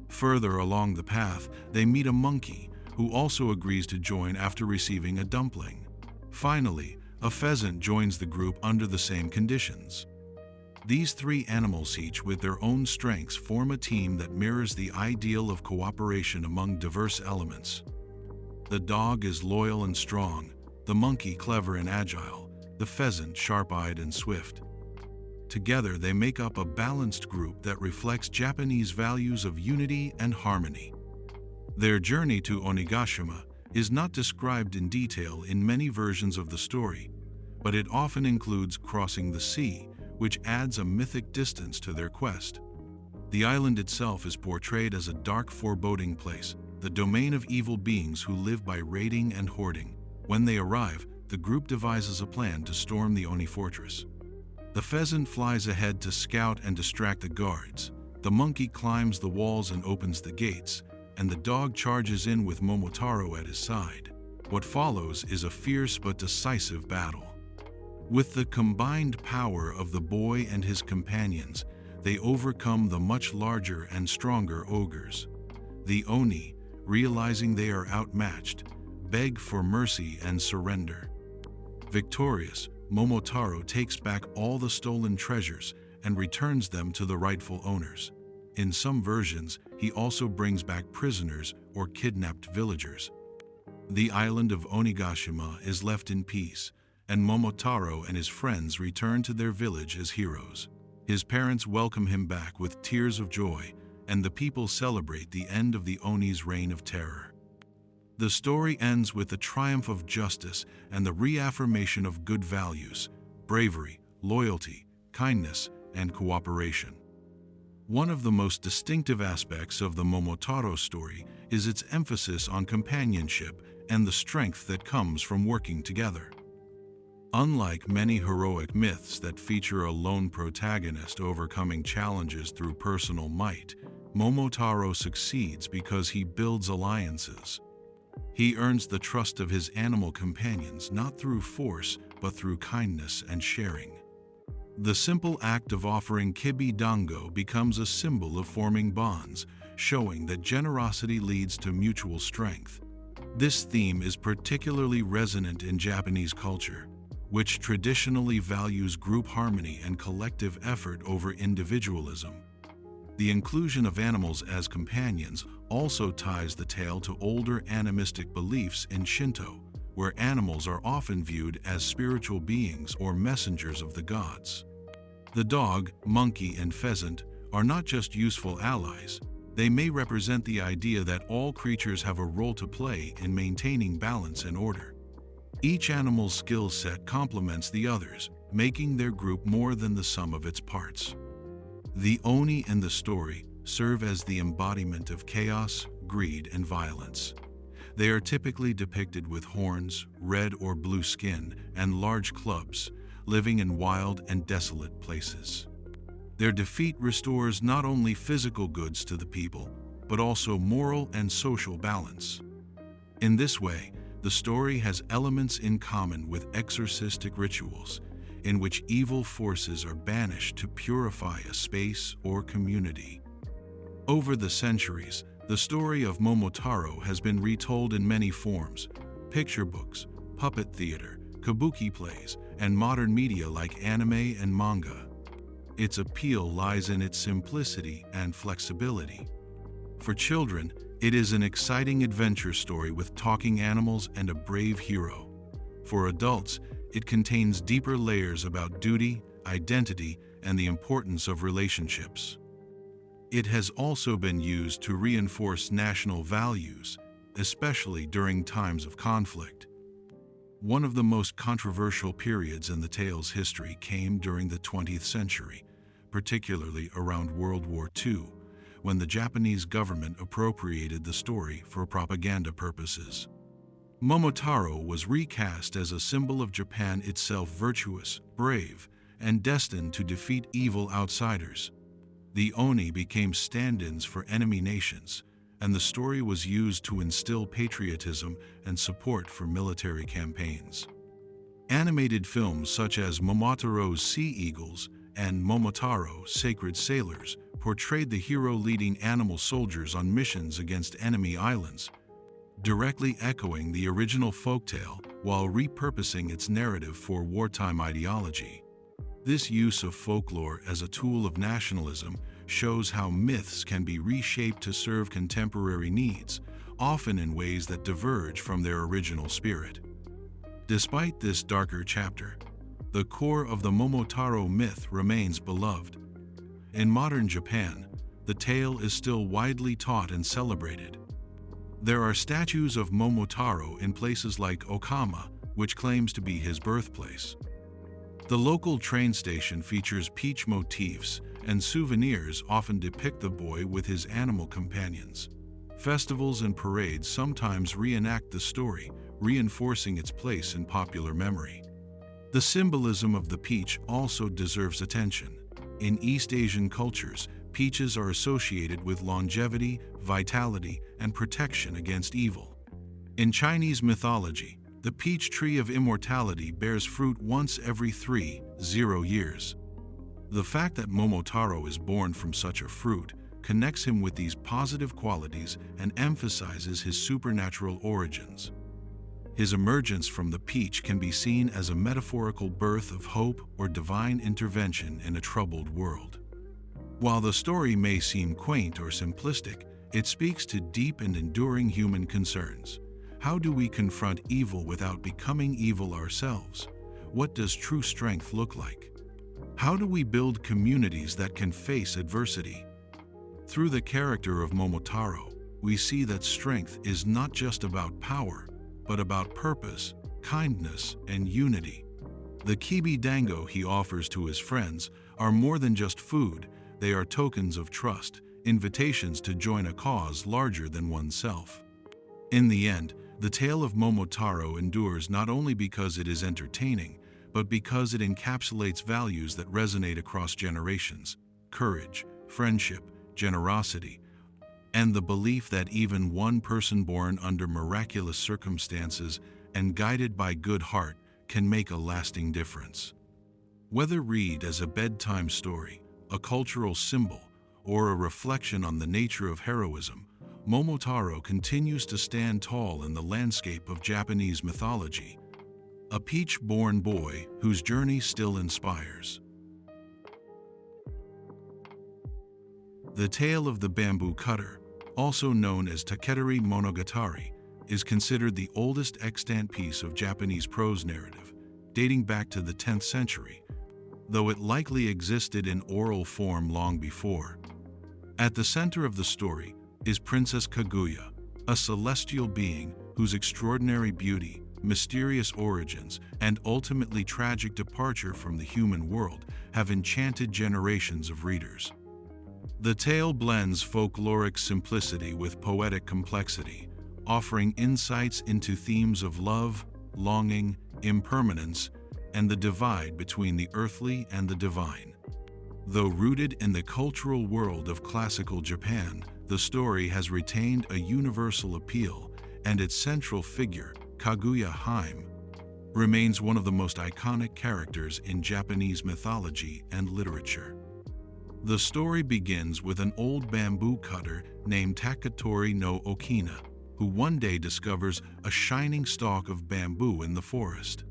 Further along the path, they meet a monkey, who also agrees to join after receiving a dumpling. Finally, a pheasant joins the group under the same conditions. These three animals, each with their own strengths, form a team that mirrors the ideal of cooperation among diverse elements. The dog is loyal and strong, the monkey clever and agile, the pheasant sharp-eyed and swift. Together, they make up a balanced group that reflects Japanese values of unity and harmony. Their journey to Onigashima is not described in detail in many versions of the story, but it often includes crossing the sea, which adds a mythic distance to their quest. The island itself is portrayed as a dark, foreboding place, the domain of evil beings who live by raiding and hoarding. When they arrive, the group devises a plan to storm the Oni fortress. The pheasant flies ahead to scout and distract the guards, the monkey climbs the walls and opens the gates, and the dog charges in with Momotaro at his side. What follows is a fierce but decisive battle. With the combined power of the boy and his companions, they overcome the much larger and stronger ogres. The Oni, realizing they are outmatched, beg for mercy and surrender. Victorious, Momotaro takes back all the stolen treasures and returns them to the rightful owners. In some versions, he also brings back prisoners or kidnapped villagers. The island of Onigashima is left in peace, and Momotaro and his friends return to their village as heroes. His parents welcome him back with tears of joy, and the people celebrate the end of the Oni's reign of terror. The story ends with the triumph of justice and the reaffirmation of good values, bravery, loyalty, kindness, and cooperation. One of the most distinctive aspects of the Momotaro story is its emphasis on companionship and the strength that comes from working together. Unlike many heroic myths that feature a lone protagonist overcoming challenges through personal might, Momotaro succeeds because he builds alliances. He earns the trust of his animal companions not through force, but through kindness and sharing. The simple act of offering kibi dango becomes a symbol of forming bonds, showing that generosity leads to mutual strength. This theme is particularly resonant in Japanese culture, which traditionally values group harmony and collective effort over individualism. The inclusion of animals as companions also ties the tale to older animistic beliefs in Shinto, where animals are often viewed as spiritual beings or messengers of the gods. The dog, monkey, and pheasant are not just useful allies, they may represent the idea that all creatures have a role to play in maintaining balance and order. Each animal's skill set complements the others, making their group more than the sum of its parts. The Oni in the story serve as the embodiment of chaos, greed, and violence. They are typically depicted with horns, red or blue skin, and large clubs, living in wild and desolate places. Their defeat restores not only physical goods to the people, but also moral and social balance. In this way, The story has elements in common with exorcistic rituals, in which evil forces are banished to purify a space or community. Over the centuries, the story of Momotaro has been retold in many forms: picture books, puppet theater, kabuki plays, and modern media like anime and manga. Its appeal lies in its simplicity and flexibility. For children, it is an exciting adventure story with talking animals and a brave hero. For adults, it contains deeper layers about duty, identity, and the importance of relationships. It has also been used to reinforce national values, especially during times of conflict. One of the most controversial periods in the tale's history came during the 20th century, particularly around World War II, when the Japanese government appropriated the story for propaganda purposes. Momotaro was recast as a symbol of Japan itself, virtuous, brave, and destined to defeat evil outsiders. The Oni became stand-ins for enemy nations, and the story was used to instill patriotism and support for military campaigns. Animated films such as Momotaro's Sea Eagles and Momotaro, Sacred Sailors portrayed the hero leading animal soldiers on missions against enemy islands, directly echoing the original folktale while repurposing its narrative for wartime ideology. This use of folklore as a tool of nationalism shows how myths can be reshaped to serve contemporary needs, often in ways that diverge from their original spirit. Despite this darker chapter, the core of the Momotaro myth remains beloved. In modern Japan, the tale is still widely taught and celebrated. There are statues of Momotaro in places like Okama, which claims to be his birthplace. The local train station features peach motifs, and souvenirs often depict the boy with his animal companions. Festivals and parades sometimes reenact the story, reinforcing its place in popular memory. The symbolism of the peach also deserves attention. In East Asian cultures, peaches are associated with longevity, vitality, and protection against evil. In Chinese mythology, the peach tree of immortality bears fruit once every 30 years. The fact that Momotaro is born from such a fruit connects him with these positive qualities and emphasizes his supernatural origins. His emergence from the peach can be seen as a metaphorical birth of hope or divine intervention in a troubled world. While the story may seem quaint or simplistic, it speaks to deep and enduring human concerns. How do we confront evil without becoming evil ourselves? What does true strength look like? How do we build communities that can face adversity? Through the character of Momotaro, we see that strength is not just about power, but about purpose, kindness, and unity. The kibi dango he offers to his friends are more than just food. They are tokens of trust, invitations to join a cause larger than oneself. In the end, the tale of Momotaro endures not only because it is entertaining, but because it encapsulates values that resonate across generations: courage, friendship, generosity, and the belief that even one person born under miraculous circumstances and guided by good heart can make a lasting difference. Whether read as a bedtime story, a cultural symbol, or a reflection on the nature of heroism, Momotaro continues to stand tall in the landscape of Japanese mythology, a peach-born boy whose journey still inspires. The Tale of the Bamboo Cutter, also known as Taketari Monogatari, is considered the oldest extant piece of Japanese prose narrative, dating back to the 10th century, though it likely existed in oral form long before. At the center of the story is Princess Kaguya, a celestial being whose extraordinary beauty, mysterious origins, and ultimately tragic departure from the human world have enchanted generations of readers. The tale blends folkloric simplicity with poetic complexity, offering insights into themes of love, longing, impermanence, and the divide between the earthly and the divine. Though rooted in the cultural world of classical Japan, the story has retained a universal appeal, and its central figure, Kaguya Hime, remains one of the most iconic characters in Japanese mythology and literature. The story begins with an old bamboo cutter named Takatori no Okina, who one day discovers a shining stalk of bamboo in the forest.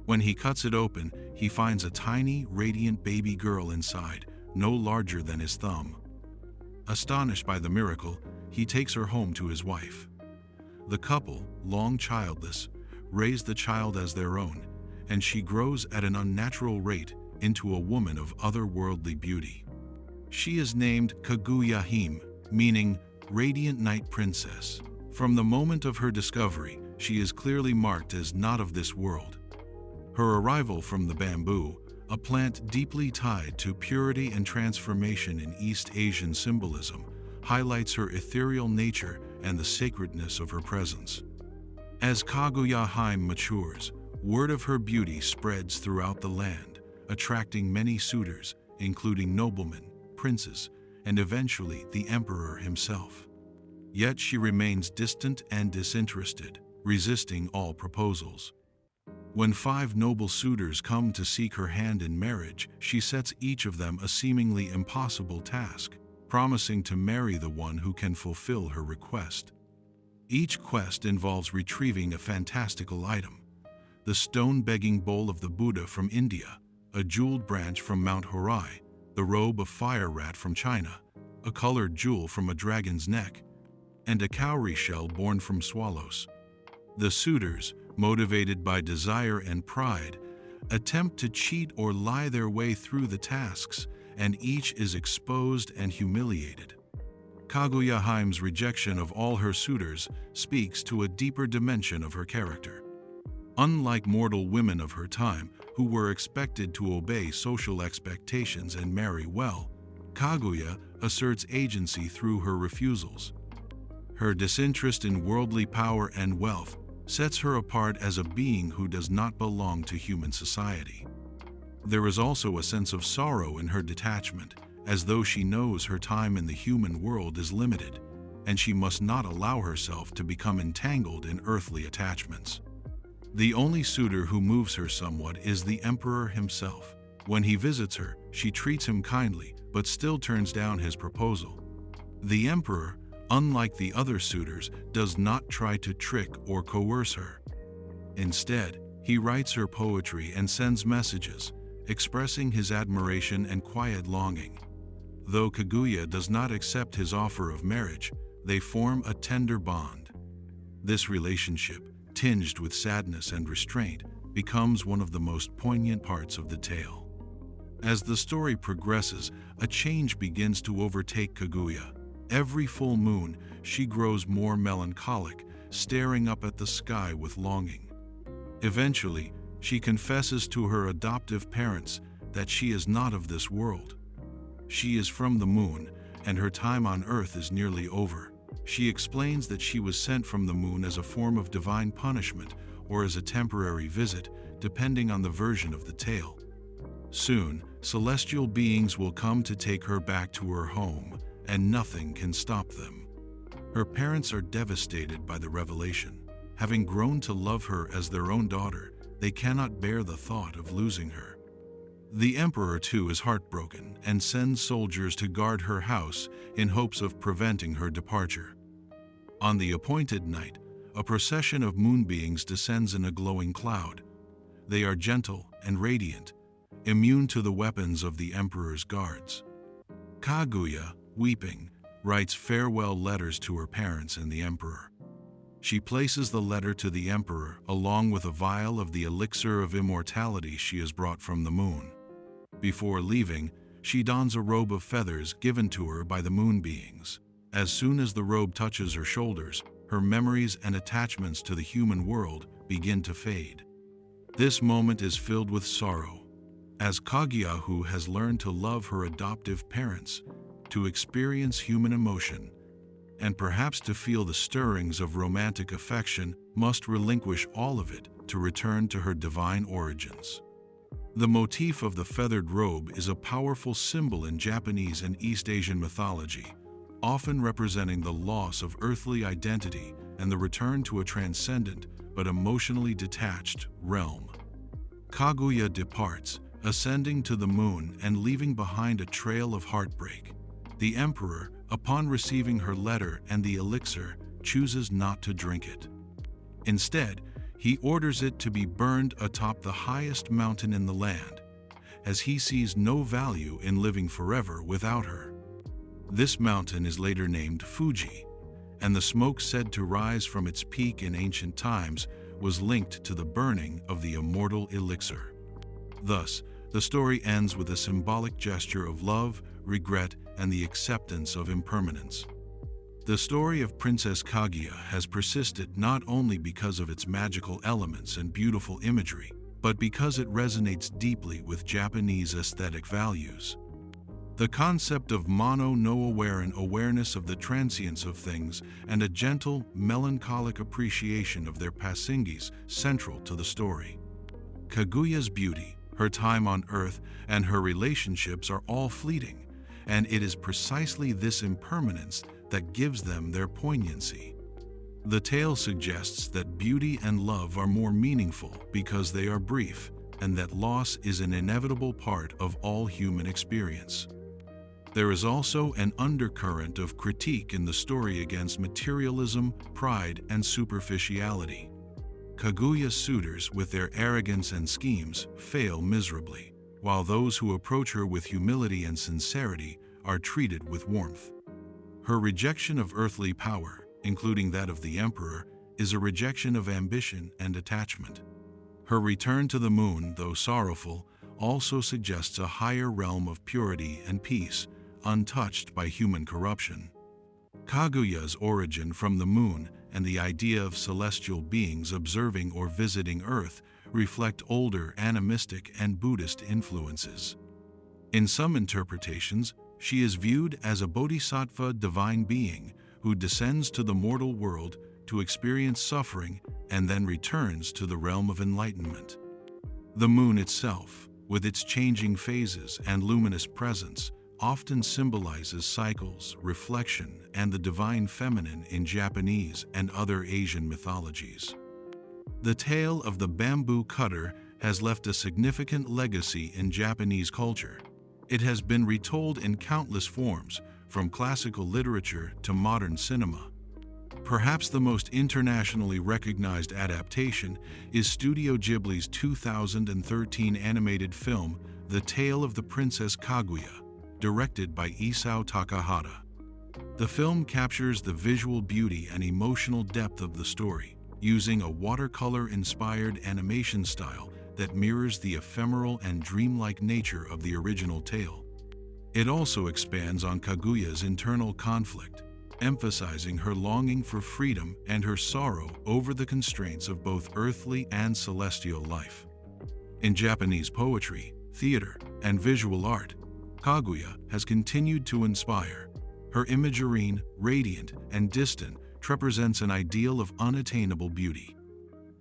When he cuts it open, he finds a tiny, radiant baby girl inside, no larger than his thumb. Astonished by the miracle, he takes her home to his wife. The couple, long childless, raise the child as their own, and she grows at an unnatural rate into a woman of otherworldly beauty. She is named Kaguya Hime, meaning Radiant Night Princess. From the moment of her discovery, she is clearly marked as not of this world. Her arrival from the bamboo, a plant deeply tied to purity and transformation in East Asian symbolism, highlights her ethereal nature and the sacredness of her presence. As Kaguya Hime matures, word of her beauty spreads throughout the land, attracting many suitors, including noblemen, princes, and eventually the emperor himself. Yet she remains distant and disinterested, resisting all proposals. When 5 noble suitors come to seek her hand in marriage, she sets each of them a seemingly impossible task, promising to marry the one who can fulfill her request. Each quest involves retrieving a fantastical item: the stone-begging bowl of the Buddha from India, a jeweled branch from Mount Horai, the robe of fire rat from China, a colored jewel from a dragon's neck, and a cowrie shell born from swallows. The suitors, motivated by desire and pride, attempt to cheat or lie their way through the tasks, and each is exposed and humiliated. Kaguya Hime's rejection of all her suitors speaks to a deeper dimension of her character. Unlike mortal women of her time, who were expected to obey social expectations and marry well, Kaguya asserts agency through her refusals. Her disinterest in worldly power and wealth sets her apart as a being who does not belong to human society. There is also a sense of sorrow in her detachment, as though she knows her time in the human world is limited, and she must not allow herself to become entangled in earthly attachments. The only suitor who moves her somewhat is the emperor himself. When he visits her, she treats him kindly, but still turns down his proposal. The emperor, unlike the other suitors, does not try to trick or coerce her. Instead, he writes her poetry and sends messages, expressing his admiration and quiet longing. Though Kaguya does not accept his offer of marriage, they form a tender bond. This relationship, tinged with sadness and restraint, becomes one of the most poignant parts of the tale. As the story progresses, a change begins to overtake Kaguya. Every full moon, she grows more melancholic, staring up at the sky with longing. Eventually, she confesses to her adoptive parents that she is not of this world. She is from the moon, and her time on Earth is nearly over. She explains that she was sent from the moon as a form of divine punishment or as a temporary visit, depending on the version of the tale. Soon, celestial beings will come to take her back to her home, and nothing can stop them. Her parents are devastated by the revelation. Having grown to love her as their own daughter, they cannot bear the thought of losing her. The emperor too is heartbroken and sends soldiers to guard her house in hopes of preventing her departure. On the appointed night, a procession of moon beings descends in a glowing cloud. They are gentle and radiant, immune to the weapons of the emperor's guards. Kaguya, weeping, writes farewell letters to her parents and the emperor. She places the letter to the emperor along with a vial of the elixir of immortality she has brought from the moon. Before leaving, she dons a robe of feathers given to her by the moon beings. As soon as the robe touches her shoulders, her memories and attachments to the human world begin to fade. This moment is filled with sorrow, as Kaguya has learned to love her adoptive parents, to experience human emotion, and perhaps to feel the stirrings of romantic affection, must relinquish all of it to return to her divine origins. The motif of the feathered robe is a powerful symbol in Japanese and East Asian mythology, often representing the loss of earthly identity and the return to a transcendent, but emotionally detached realm. Kaguya departs, ascending to the moon and leaving behind a trail of heartbreak. The emperor, upon receiving her letter and the elixir, chooses not to drink it. Instead, he orders it to be burned atop the highest mountain in the land, as he sees no value in living forever without her. This mountain is later named Fuji, and the smoke said to rise from its peak in ancient times was linked to the burning of the immortal elixir. Thus, the story ends with a symbolic gesture of love, regret, and the acceptance of impermanence. The story of Princess Kaguya has persisted not only because of its magical elements and beautiful imagery, but because it resonates deeply with Japanese aesthetic values. The concept of mono-no-aware and awareness of the transience of things and a gentle, melancholic appreciation of their passingis central to the story. Kaguya's beauty, her time on Earth, and her relationships are all fleeting, and it is precisely this impermanence that gives them their poignancy. The tale suggests that beauty and love are more meaningful because they are brief, and that loss is an inevitable part of all human experience. There is also an undercurrent of critique in the story against materialism, pride, and superficiality. Kaguya's suitors, with their arrogance and schemes, fail miserably, while those who approach her with humility and sincerity are treated with warmth. Her rejection of earthly power, including that of the emperor, is a rejection of ambition and attachment. Her return to the moon, though sorrowful, also suggests a higher realm of purity and peace, untouched by human corruption. Kaguya's origin from the moon and the idea of celestial beings observing or visiting Earth reflect older animistic and Buddhist influences. In some interpretations, she is viewed as a bodhisattva divine being who descends to the mortal world to experience suffering and then returns to the realm of enlightenment. The moon itself, with its changing phases and luminous presence, often symbolizes cycles, reflection, and the divine feminine in Japanese and other Asian mythologies. The tale of the bamboo cutter has left a significant legacy in Japanese culture. It has been retold in countless forms, from classical literature to modern cinema. Perhaps the most internationally recognized adaptation is Studio Ghibli's 2013 animated film, The Tale of the Princess Kaguya, directed by Isao Takahata. The film captures the visual beauty and emotional depth of the story, using a watercolor-inspired animation style that mirrors the ephemeral and dreamlike nature of the original tale. It also expands on Kaguya's internal conflict, emphasizing her longing for freedom and her sorrow over the constraints of both earthly and celestial life. In Japanese poetry, theater, and visual art, Kaguya has continued to inspire. Her imagery, radiant and distant, represents an ideal of unattainable beauty.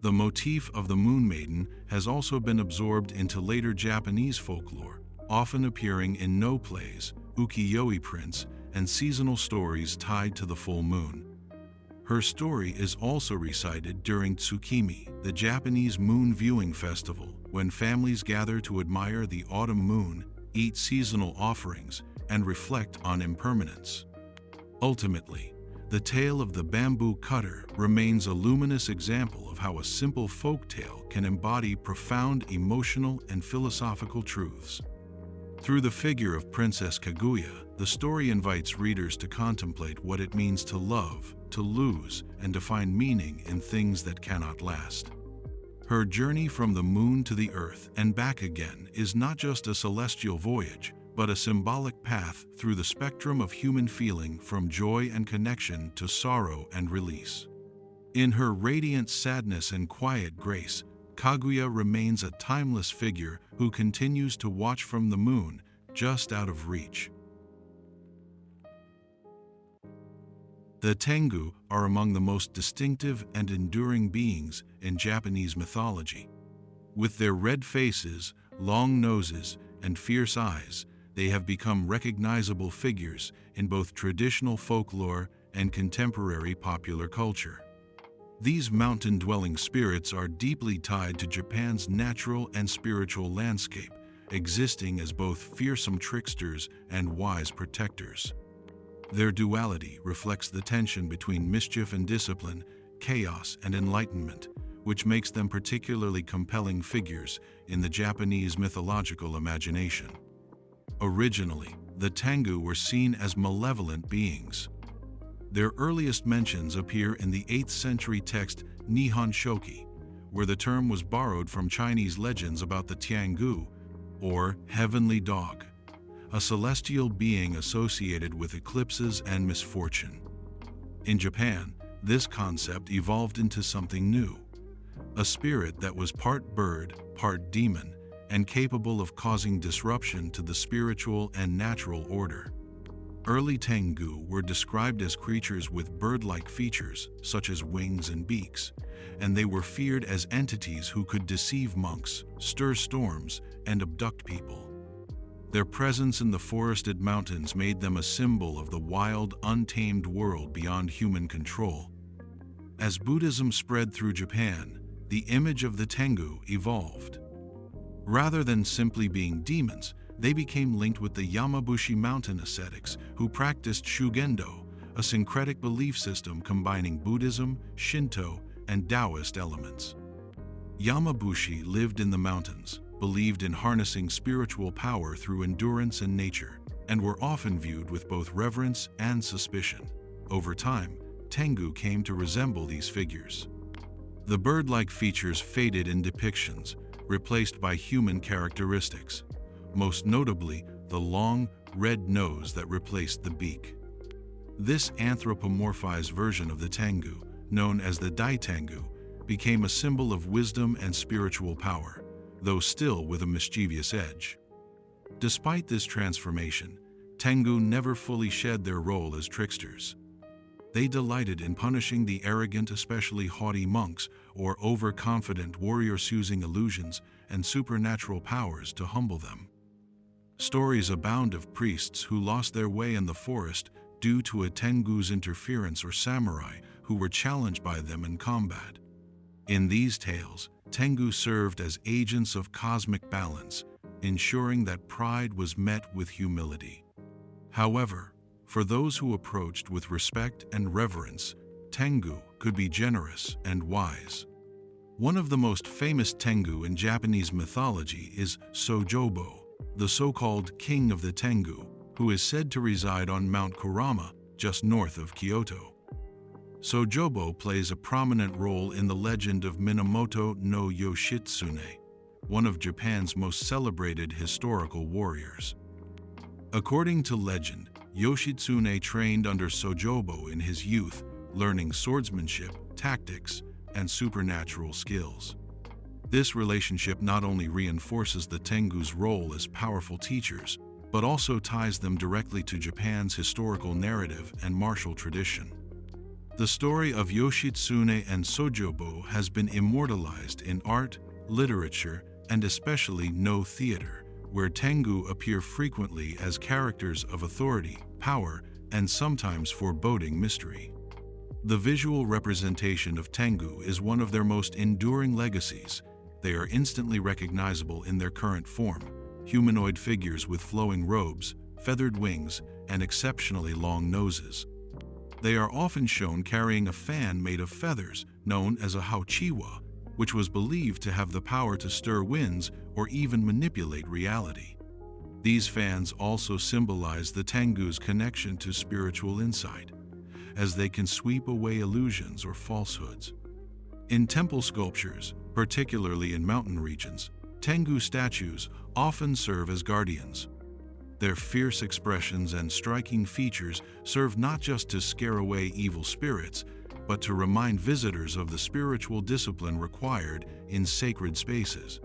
The motif of the Moon Maiden has also been absorbed into later Japanese folklore, often appearing in no plays, ukiyo-e prints, and seasonal stories tied to the full moon. Her story is also recited during Tsukimi, the Japanese moon viewing festival, when families gather to admire the autumn moon, eat seasonal offerings, and reflect on impermanence. Ultimately, the tale of the bamboo cutter remains a luminous example of how a simple folk tale can embody profound emotional and philosophical truths. Through the figure of Princess Kaguya, the story invites readers to contemplate what it means to love, to lose, and to find meaning in things that cannot last. Her journey from the moon to the earth and back again is not just a celestial voyage, but a symbolic path through the spectrum of human feeling, from joy and connection to sorrow and release. In her radiant sadness and quiet grace, Kaguya remains a timeless figure who continues to watch from the moon, just out of reach. The Tengu are among the most distinctive and enduring beings in Japanese mythology. With their red faces, long noses, and fierce eyes, they have become recognizable figures in both traditional folklore and contemporary popular culture. These mountain-dwelling spirits are deeply tied to Japan's natural and spiritual landscape, existing as both fearsome tricksters and wise protectors. Their duality reflects the tension between mischief and discipline, chaos and enlightenment, which makes them particularly compelling figures in the Japanese mythological imagination. Originally, the Tengu were seen as malevolent beings. Their earliest mentions appear in the 8th century text Nihon Shoki, where the term was borrowed from Chinese legends about the Tiangu, or heavenly dog, a celestial being associated with eclipses and misfortune. In Japan, this concept evolved into something new, a spirit that was part bird, part demon, and capable of causing disruption to the spiritual and natural order. Early Tengu were described as creatures with bird-like features, such as wings and beaks, and they were feared as entities who could deceive monks, stir storms, and abduct people. Their presence in the forested mountains made them a symbol of the wild, untamed world beyond human control. As Buddhism spread through Japan, the image of the Tengu evolved. Rather than simply being demons, they became linked with the Yamabushi mountain ascetics who practiced Shugendo, a syncretic belief system combining Buddhism, Shinto, and Taoist elements. Yamabushi lived in the mountains, believed in harnessing spiritual power through endurance and nature, and were often viewed with both reverence and suspicion. Over time, Tengu came to resemble these figures. The bird-like features faded in depictions, replaced by human characteristics, most notably the long, red nose that replaced the beak. This anthropomorphized version of the Tengu, known as the Daitengu, became a symbol of wisdom and spiritual power, though still with a mischievous edge. Despite this transformation, Tengu never fully shed their role as tricksters. They delighted in punishing the arrogant, especially haughty monks or overconfident warriors, using illusions and supernatural powers to humble them. Stories abound of priests who lost their way in the forest due to a Tengu's interference, or samurai who were challenged by them in combat. In these tales, Tengu served as agents of cosmic balance, ensuring that pride was met with humility. However, for those who approached with respect and reverence, Tengu could be generous and wise. One of the most famous Tengu in Japanese mythology is Sojobo, the so-called king of the Tengu, who is said to reside on Mount Kurama, just north of Kyoto. Sojobo plays a prominent role in the legend of Minamoto no Yoshitsune, one of Japan's most celebrated historical warriors. According to legend, Yoshitsune trained under Sojobo in his youth, learning swordsmanship, tactics, and supernatural skills. This relationship not only reinforces the Tengu's role as powerful teachers, but also ties them directly to Japan's historical narrative and martial tradition. The story of Yoshitsune and Sojobo has been immortalized in art, literature, and especially No theater, where Tengu appear frequently as characters of authority, power, and sometimes foreboding mystery. The visual representation of Tengu is one of their most enduring legacies. They are instantly recognizable in their current form, humanoid figures with flowing robes, feathered wings, and exceptionally long noses. They are often shown carrying a fan made of feathers, known as a hauchiwa, which was believed to have the power to stir winds or even manipulate reality. These fans also symbolize the Tengu's connection to spiritual insight, as they can sweep away illusions or falsehoods. In temple sculptures, particularly in mountain regions, Tengu statues often serve as guardians. Their fierce expressions and striking features serve not just to scare away evil spirits, but to remind visitors of the spiritual discipline required in sacred spaces.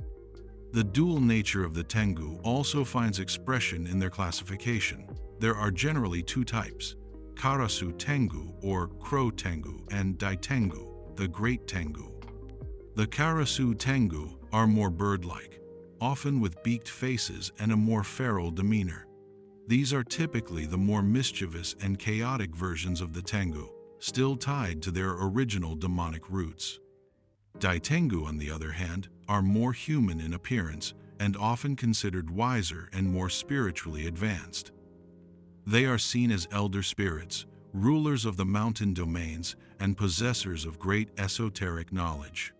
The dual nature of the Tengu also finds expression in their classification. There are generally two types: Karasu Tengu, or Crow Tengu, and Daitengu, the Great Tengu. The Karasu Tengu are more bird-like, often with beaked faces and a more feral demeanor. These are typically the more mischievous and chaotic versions of the Tengu. still tied to their original demonic roots. Daitengu, on the other hand, are more human in appearance and often considered wiser and more spiritually advanced. They are seen as elder spirits, rulers of the mountain domains, and possessors of great esoteric knowledge.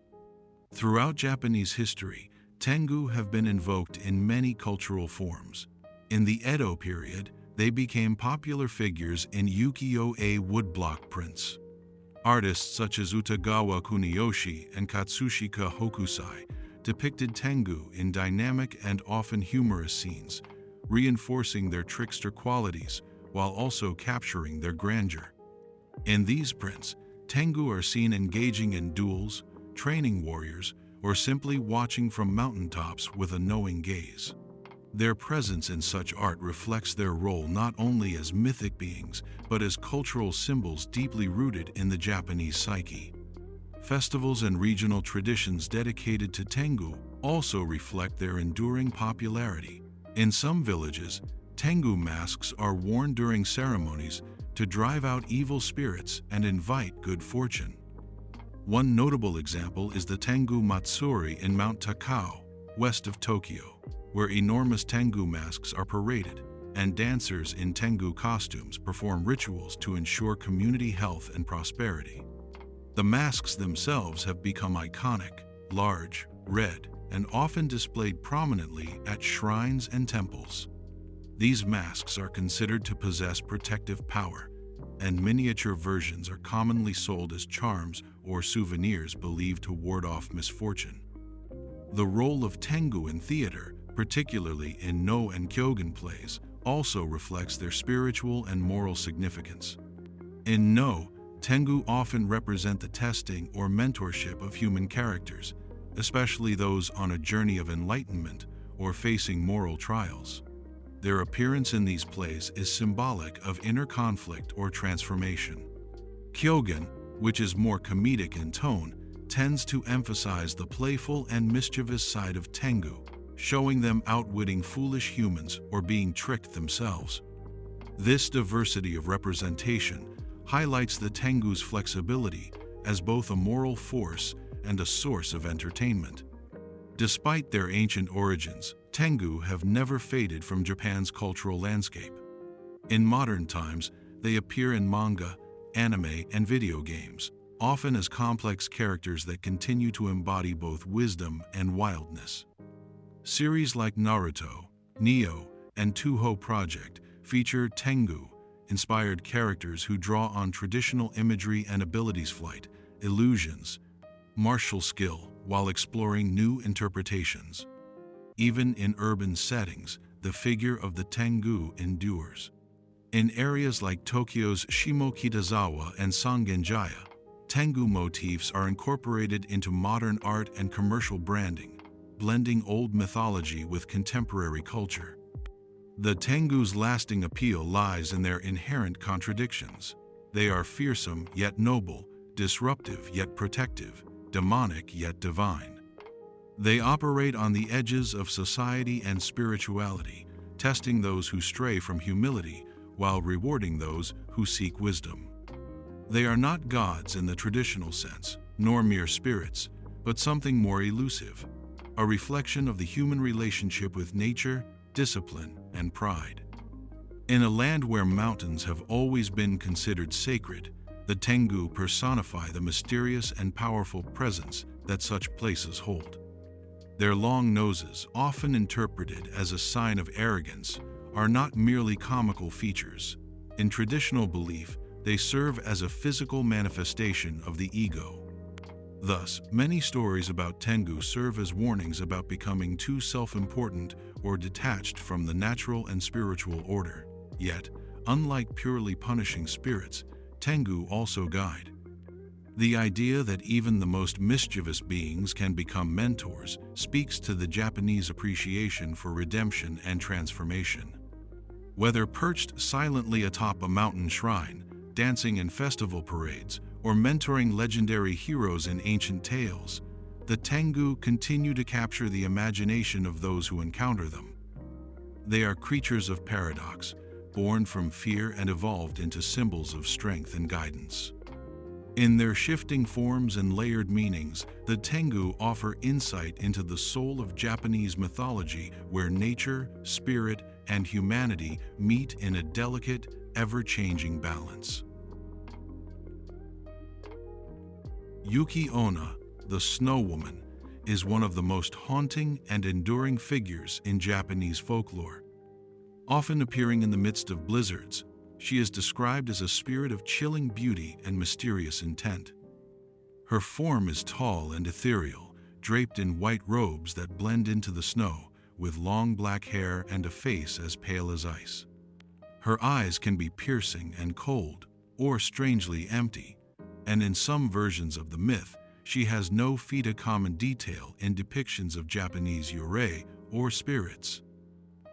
Throughout Japanese history, Tengu have been invoked in many cultural forms. In the Edo period, they became popular figures in ukiyo-e woodblock prints. Artists such as Utagawa Kuniyoshi and Katsushika Hokusai depicted Tengu in dynamic and often humorous scenes, reinforcing their trickster qualities while also capturing their grandeur. In these prints, Tengu are seen engaging in duels, training warriors, or simply watching from mountaintops with a knowing gaze. Their presence in such art reflects their role not only as mythic beings, but as cultural symbols deeply rooted in the Japanese psyche. Festivals and regional traditions dedicated to Tengu also reflect their enduring popularity. In some villages, Tengu masks are worn during ceremonies to drive out evil spirits and invite good fortune. One notable example is the Tengu Matsuri in Mount Takao, west of Tokyo, where enormous Tengu masks are paraded, and dancers in Tengu costumes perform rituals to ensure community health and prosperity. The masks themselves have become iconic, large, red, and often displayed prominently at shrines and temples. These masks are considered to possess protective power, and miniature versions are commonly sold as charms or souvenirs believed to ward off misfortune. The role of Tengu in theater, particularly in No and Kyogen plays, also reflects their spiritual and moral significance. In No, Tengu often represent the testing or mentorship of human characters, especially those on a journey of enlightenment or facing moral trials. Their appearance in these plays is symbolic of inner conflict or transformation. Kyogen, which is more comedic in tone, tends to emphasize the playful and mischievous side of Tengu, showing them outwitting foolish humans or being tricked themselves. This diversity of representation highlights the Tengu's flexibility as both a moral force and a source of entertainment. Despite their ancient origins, Tengu have never faded from Japan's cultural landscape. In modern times, they appear in manga, anime, and video games, often as complex characters that continue to embody both wisdom and wildness. Series like Naruto, Neo, and Touhou Project feature Tengu-inspired characters who draw on traditional imagery and abilities, flight, illusions, martial skill, while exploring new interpretations. Even in urban settings, the figure of the Tengu endures. In areas like Tokyo's Shimokitazawa and Sangenjaya, Tengu motifs are incorporated into modern art and commercial branding, blending old mythology with contemporary culture. The Tengu's lasting appeal lies in their inherent contradictions. They are fearsome yet noble, disruptive yet protective, demonic yet divine. They operate on the edges of society and spirituality, testing those who stray from humility while rewarding those who seek wisdom. They are not gods in the traditional sense, nor mere spirits, but something more elusive, a reflection of the human relationship with nature, discipline, and pride. In a land where mountains have always been considered sacred, the Tengu personify the mysterious and powerful presence that such places hold. Their long noses, often interpreted as a sign of arrogance, are not merely comical features. In traditional belief, they serve as a physical manifestation of the ego. Thus, many stories about Tengu serve as warnings about becoming too self-important or detached from the natural and spiritual order. Yet, unlike purely punishing spirits, Tengu also guide. The idea that even the most mischievous beings can become mentors speaks to the Japanese appreciation for redemption and transformation. Whether perched silently atop a mountain shrine, dancing in festival parades, or mentoring legendary heroes in ancient tales, the Tengu continue to capture the imagination of those who encounter them. They are creatures of paradox, born from fear and evolved into symbols of strength and guidance. In their shifting forms and layered meanings, the Tengu offer insight into the soul of Japanese mythology, where nature, spirit, and humanity meet in a delicate, ever-changing balance. Yuki Onna, the Snow Woman, is one of the most haunting and enduring figures in Japanese folklore. Often appearing in the midst of blizzards, she is described as a spirit of chilling beauty and mysterious intent. Her form is tall and ethereal, draped in white robes that blend into the snow, with long black hair and a face as pale as ice. Her eyes can be piercing and cold, or strangely empty, and in some versions of the myth, she has no feet, a common detail in depictions of Japanese yurei, or spirits.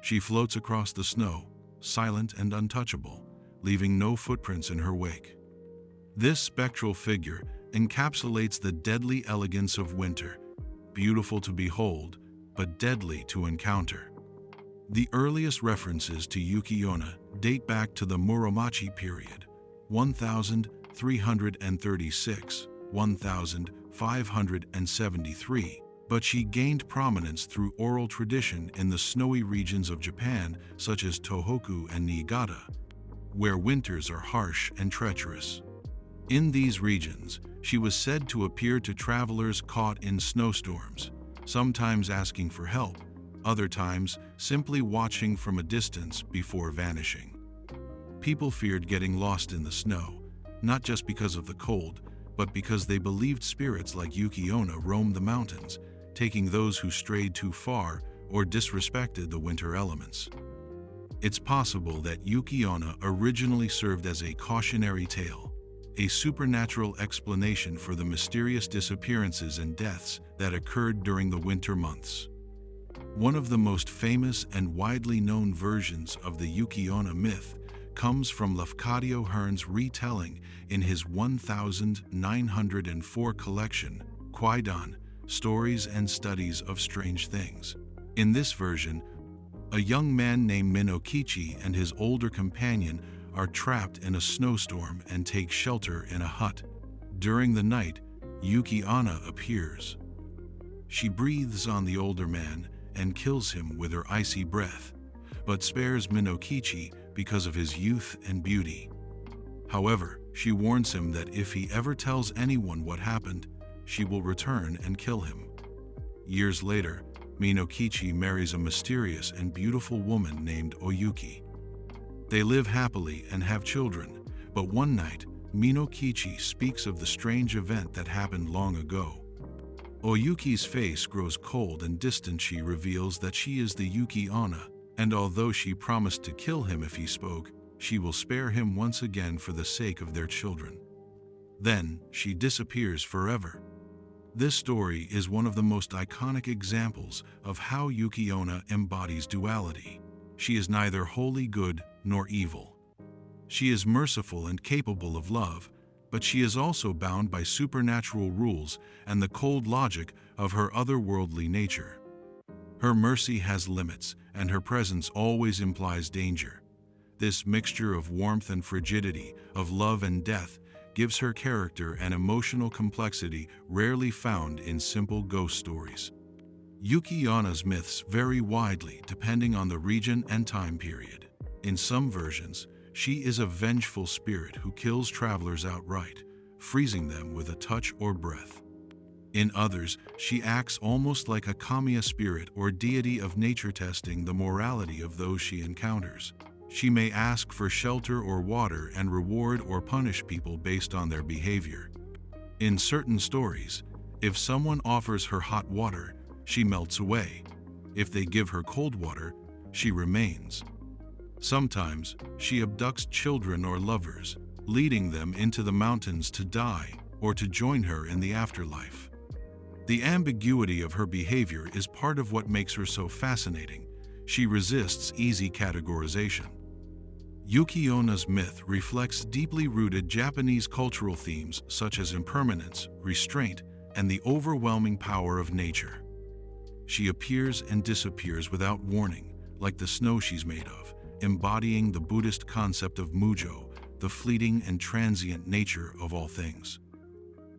She floats across the snow, silent and untouchable, leaving no footprints in her wake. This spectral figure encapsulates the deadly elegance of winter, beautiful to behold, but deadly to encounter. The earliest references to Yuki Onna date back to the Muromachi period, 1336–1573, but she gained prominence through oral tradition in the snowy regions of Japan, such as Tohoku and Niigata, where winters are harsh and treacherous. In these regions, she was said to appear to travelers caught in snowstorms, sometimes asking for help, other times simply watching from a distance before vanishing. People feared getting lost in the snow, not just because of the cold, but because they believed spirits like Yuki Onna roamed the mountains, taking those who strayed too far or disrespected the winter elements. It's possible that Yuki Onna originally served as a cautionary tale, a supernatural explanation for the mysterious disappearances and deaths that occurred during the winter months. One of the most famous and widely known versions of the Yuki Onna myth comes from Lafcadio Hearn's retelling in his 1904 collection, Kwaidan, Stories and Studies of Strange Things. In this version, a young man named Minokichi and his older companion are trapped in a snowstorm and take shelter in a hut. During the night, Yuki Onna appears. She breathes on the older man and kills him with her icy breath, but spares Minokichi because of his youth and beauty. However, she warns him that if he ever tells anyone what happened, she will return and kill him. Years later, Minokichi marries a mysterious and beautiful woman named Oyuki. They live happily and have children, but one night, Minokichi speaks of the strange event that happened long ago. Oyuki's face grows cold and distant. She reveals that she is the Yuki Onna, and although she promised to kill him if he spoke, she will spare him once again for the sake of their children. Then, she disappears forever. This story is one of the most iconic examples of how Yuki Onna embodies duality. She is neither wholly good nor evil. She is merciful and capable of love, but she is also bound by supernatural rules and the cold logic of her otherworldly nature. Her mercy has limits, and her presence always implies danger. This mixture of warmth and frigidity, of love and death, gives her character an emotional complexity rarely found in simple ghost stories. Yuki Onna's myths vary widely depending on the region and time period. In some versions, she is a vengeful spirit who kills travelers outright, freezing them with a touch or breath. In others, she acts almost like a kamiya spirit or deity of nature, testing the morality of those she encounters. She may ask for shelter or water and reward or punish people based on their behavior. In certain stories, if someone offers her hot water, she melts away. If they give her cold water, she remains. Sometimes, she abducts children or lovers, leading them into the mountains to die or to join her in the afterlife. The ambiguity of her behavior is part of what makes her so fascinating. She resists easy categorization. Yuki Onna's myth reflects deeply rooted Japanese cultural themes such as impermanence, restraint, and the overwhelming power of nature. She appears and disappears without warning, like the snow she's made of, embodying the Buddhist concept of mujo, the fleeting and transient nature of all things.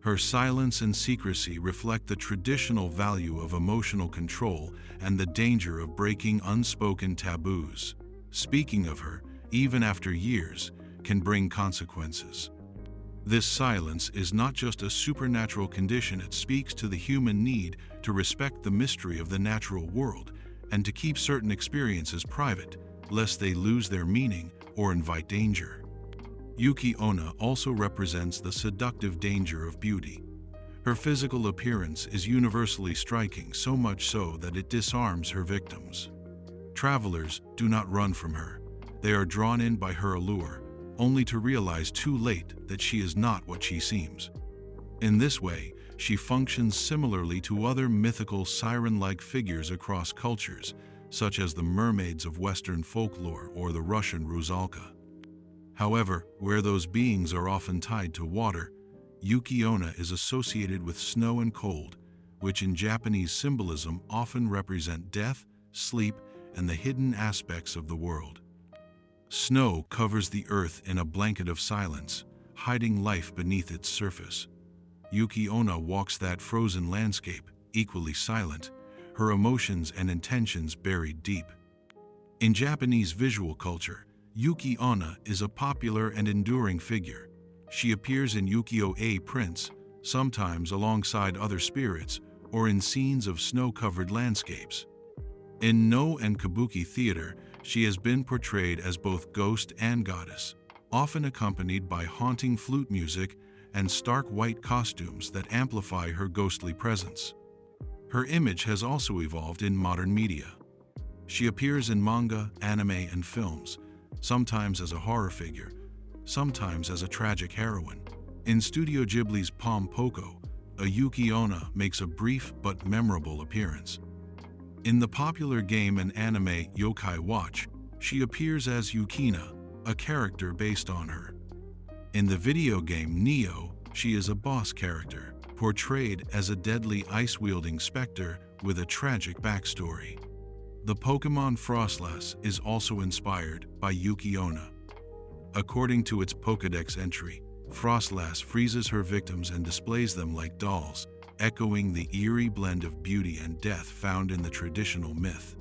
Her silence and secrecy reflect the traditional value of emotional control and the danger of breaking unspoken taboos. Speaking of her, even after years, can bring consequences. This silence is not just a supernatural condition, it speaks to the human need to respect the mystery of the natural world and to keep certain experiences private, lest they lose their meaning or invite danger. Yuki Onna also represents the seductive danger of beauty. Her physical appearance is universally striking, so much so that it disarms her victims. Travelers do not run from her. They are drawn in by her allure, only to realize too late that she is not what she seems. In this way, she functions similarly to other mythical siren-like figures across cultures, such as the mermaids of Western folklore or the Russian Rusalka. However, where those beings are often tied to water, Yuki Onna is associated with snow and cold, which in Japanese symbolism often represent death, sleep, and the hidden aspects of the world. Snow covers the earth in a blanket of silence, hiding life beneath its surface. Yuki Onna walks that frozen landscape, equally silent, her emotions and intentions buried deep. In Japanese visual culture, Yuki Onna is a popular and enduring figure. She appears in ukiyo-e prints, sometimes alongside other spirits, or in scenes of snow-covered landscapes. In No and Kabuki theater, she has been portrayed as both ghost and goddess, often accompanied by haunting flute music and stark white costumes that amplify her ghostly presence. Her image has also evolved in modern media. She appears in manga, anime, and films, sometimes as a horror figure, sometimes as a tragic heroine. In Studio Ghibli's Pom Poko, a Yuki Onna makes a brief but memorable appearance. In the popular game and anime Yokai Watch, she appears as Yukina, a character based on her. In the video game Nioh, she is a boss character, portrayed as a deadly ice-wielding specter with a tragic backstory. The Pokemon Frostlass is also inspired by Yuki Onna. According to its Pokédex entry, Frostlass freezes her victims and displays them like dolls, echoing the eerie blend of beauty and death found in the traditional myth.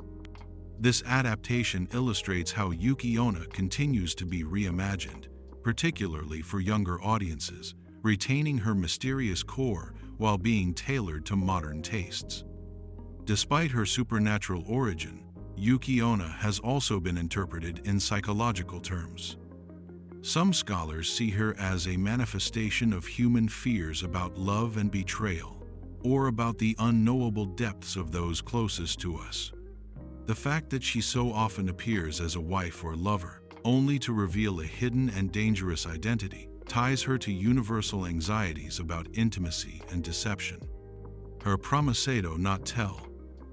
This adaptation illustrates how Yuki Onna continues to be reimagined, particularly for younger audiences, retaining her mysterious core while being tailored to modern tastes. Despite her supernatural origin, Yuki Onna has also been interpreted in psychological terms. Some scholars see her as a manifestation of human fears about love and betrayal, or about the unknowable depths of those closest to us. The fact that she so often appears as a wife or lover, only to reveal a hidden and dangerous identity, ties her to universal anxieties about intimacy and deception. Her promesedo not tell,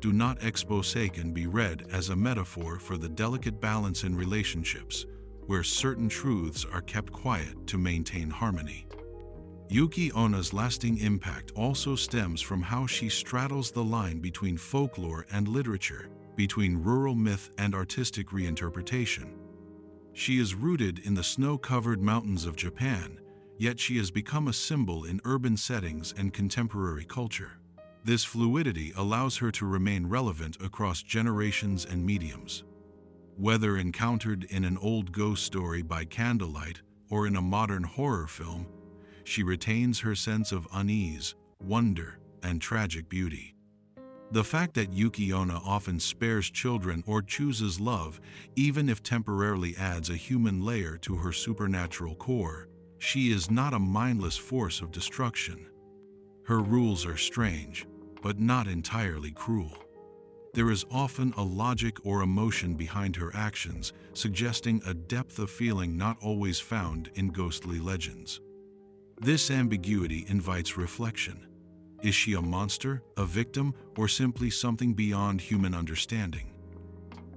do not expose can be read as a metaphor for the delicate balance in relationships, where certain truths are kept quiet to maintain harmony. Yuki Onna's lasting impact also stems from how she straddles the line between folklore and literature, between rural myth and artistic reinterpretation. She is rooted in the snow-covered mountains of Japan, yet she has become a symbol in urban settings and contemporary culture. This fluidity allows her to remain relevant across generations and mediums. Whether encountered in an old ghost story by candlelight or in a modern horror film, she retains her sense of unease, wonder, and tragic beauty. The fact that Yuki Onna often spares children or chooses love, even if temporarily, adds a human layer to her supernatural core. She is not a mindless force of destruction. Her rules are strange, but not entirely cruel. There is often a logic or emotion behind her actions, suggesting a depth of feeling not always found in ghostly legends. This ambiguity invites reflection. Is she a monster, a victim, or simply something beyond human understanding?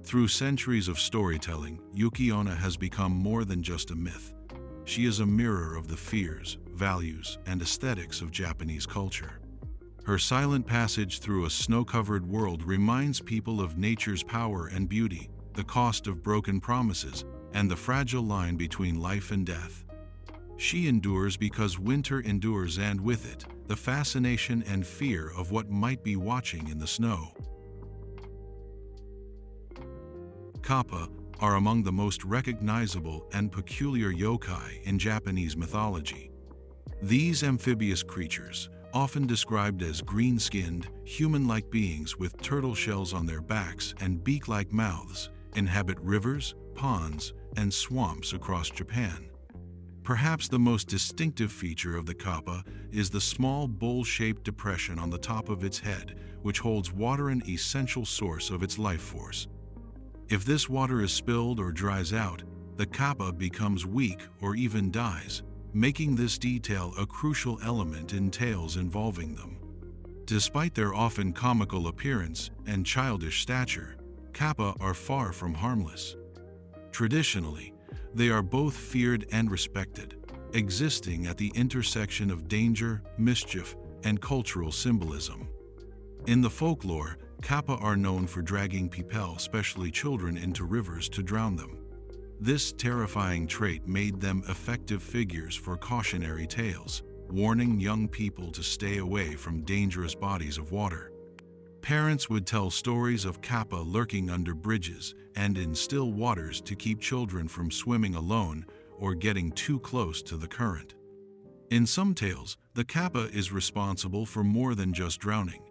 Through centuries of storytelling, Yuki Onna has become more than just a myth. She is a mirror of the fears, values, and aesthetics of Japanese culture. Her silent passage through a snow-covered world reminds people of nature's power and beauty, the cost of broken promises, and the fragile line between life and death. She endures because winter endures, and with it, the fascination and fear of what might be watching in the snow. Kappa are among the most recognizable and peculiar yokai in Japanese mythology. These amphibious creatures, often described as green-skinned, human-like beings with turtle shells on their backs and beak-like mouths, inhabit rivers, ponds, and swamps across Japan. Perhaps the most distinctive feature of the kappa is the small bowl-shaped depression on the top of its head, which holds water, an essential source of its life force. If this water is spilled or dries out, the kappa becomes weak or even dies, making this detail a crucial element in tales involving them. Despite their often comical appearance and childish stature, kappa are far from harmless. Traditionally, they are both feared and respected, existing at the intersection of danger, mischief, and cultural symbolism. In the folklore, kappa are known for dragging people, especially children, into rivers to drown them. This terrifying trait made them effective figures for cautionary tales, warning young people to stay away from dangerous bodies of water. Parents would tell stories of kappa lurking under bridges and in still waters to keep children from swimming alone or getting too close to the current. In some tales, the kappa is responsible for more than just drowning.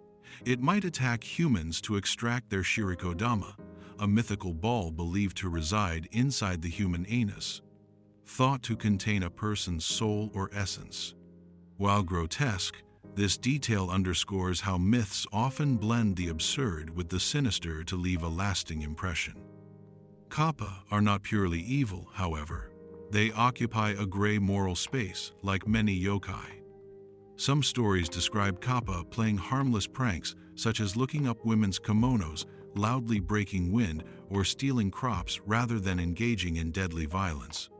It might attack humans to extract their shirikodama, a mythical ball believed to reside inside the human anus, thought to contain a person's soul or essence. While grotesque, this detail underscores how myths often blend the absurd with the sinister to leave a lasting impression. Kappa are not purely evil, however. They occupy a gray moral space, like many yokai. Some stories describe kappa playing harmless pranks, such as looking up women's kimonos, loudly breaking wind, or stealing crops rather than engaging in deadly violence.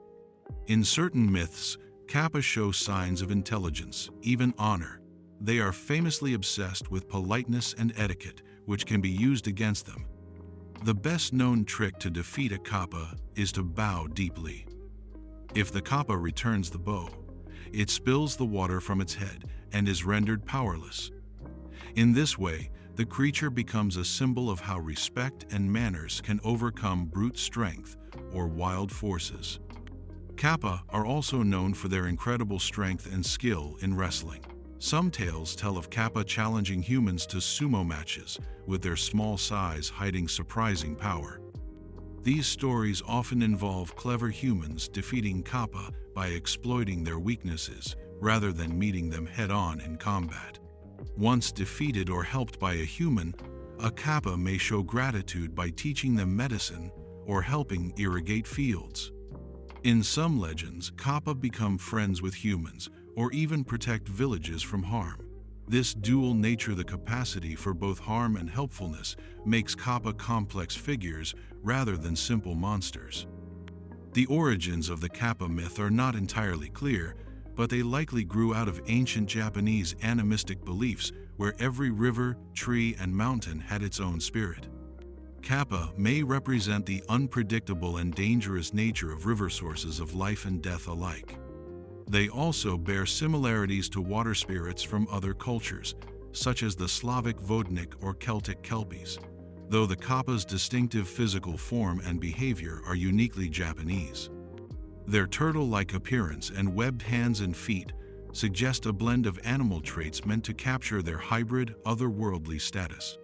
In certain myths, kappa show signs of intelligence, even honor. They are famously obsessed with politeness and etiquette, which can be used against them. The best-known trick to defeat a kappa is to bow deeply. If the kappa returns the bow, it spills the water from its head and is rendered powerless. In this way, the creature becomes a symbol of how respect and manners can overcome brute strength or wild forces. Kappa are also known for their incredible strength and skill in wrestling. Some tales tell of kappa challenging humans to sumo matches, with their small size hiding surprising power. These stories often involve clever humans defeating kappa by exploiting their weaknesses rather than meeting them head-on in combat. Once defeated or helped by a human, a kappa may show gratitude by teaching them medicine or helping irrigate fields. In some legends, kappa become friends with humans or even protect villages from harm. This dual nature, the capacity for both harm and helpfulness, makes kappa complex figures rather than simple monsters. The origins of the kappa myth are not entirely clear, but they likely grew out of ancient Japanese animistic beliefs where every river, tree, and mountain had its own spirit. Kappa may represent the unpredictable and dangerous nature of river sources of life and death alike. They also bear similarities to water spirits from other cultures, such as the Slavic Vodnik or Celtic Kelpies, though the kappa's distinctive physical form and behavior are uniquely Japanese. Their turtle-like appearance and webbed hands and feet suggest a blend of animal traits meant to capture their hybrid, otherworldly status.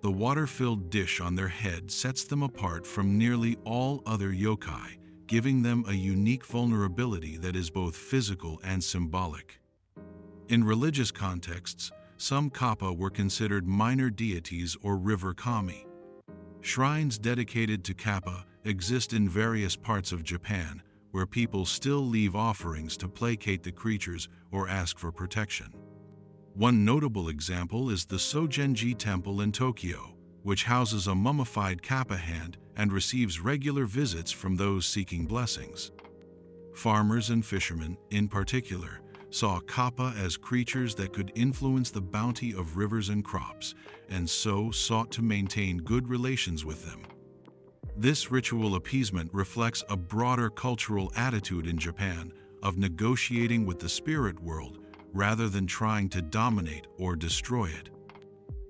The water-filled dish on their head sets them apart from nearly all other yokai, giving them a unique vulnerability that is both physical and symbolic. In religious contexts, some kappa were considered minor deities or river kami. Shrines dedicated to kappa exist in various parts of Japan, where people still leave offerings to placate the creatures or ask for protection. One notable example is the Sogenji Temple in Tokyo, which houses a mummified kappa hand and receives regular visits from those seeking blessings. Farmers and fishermen, in particular, saw kappa as creatures that could influence the bounty of rivers and crops, and so sought to maintain good relations with them. This ritual appeasement reflects a broader cultural attitude in Japan, of negotiating with the spirit world rather than trying to dominate or destroy it.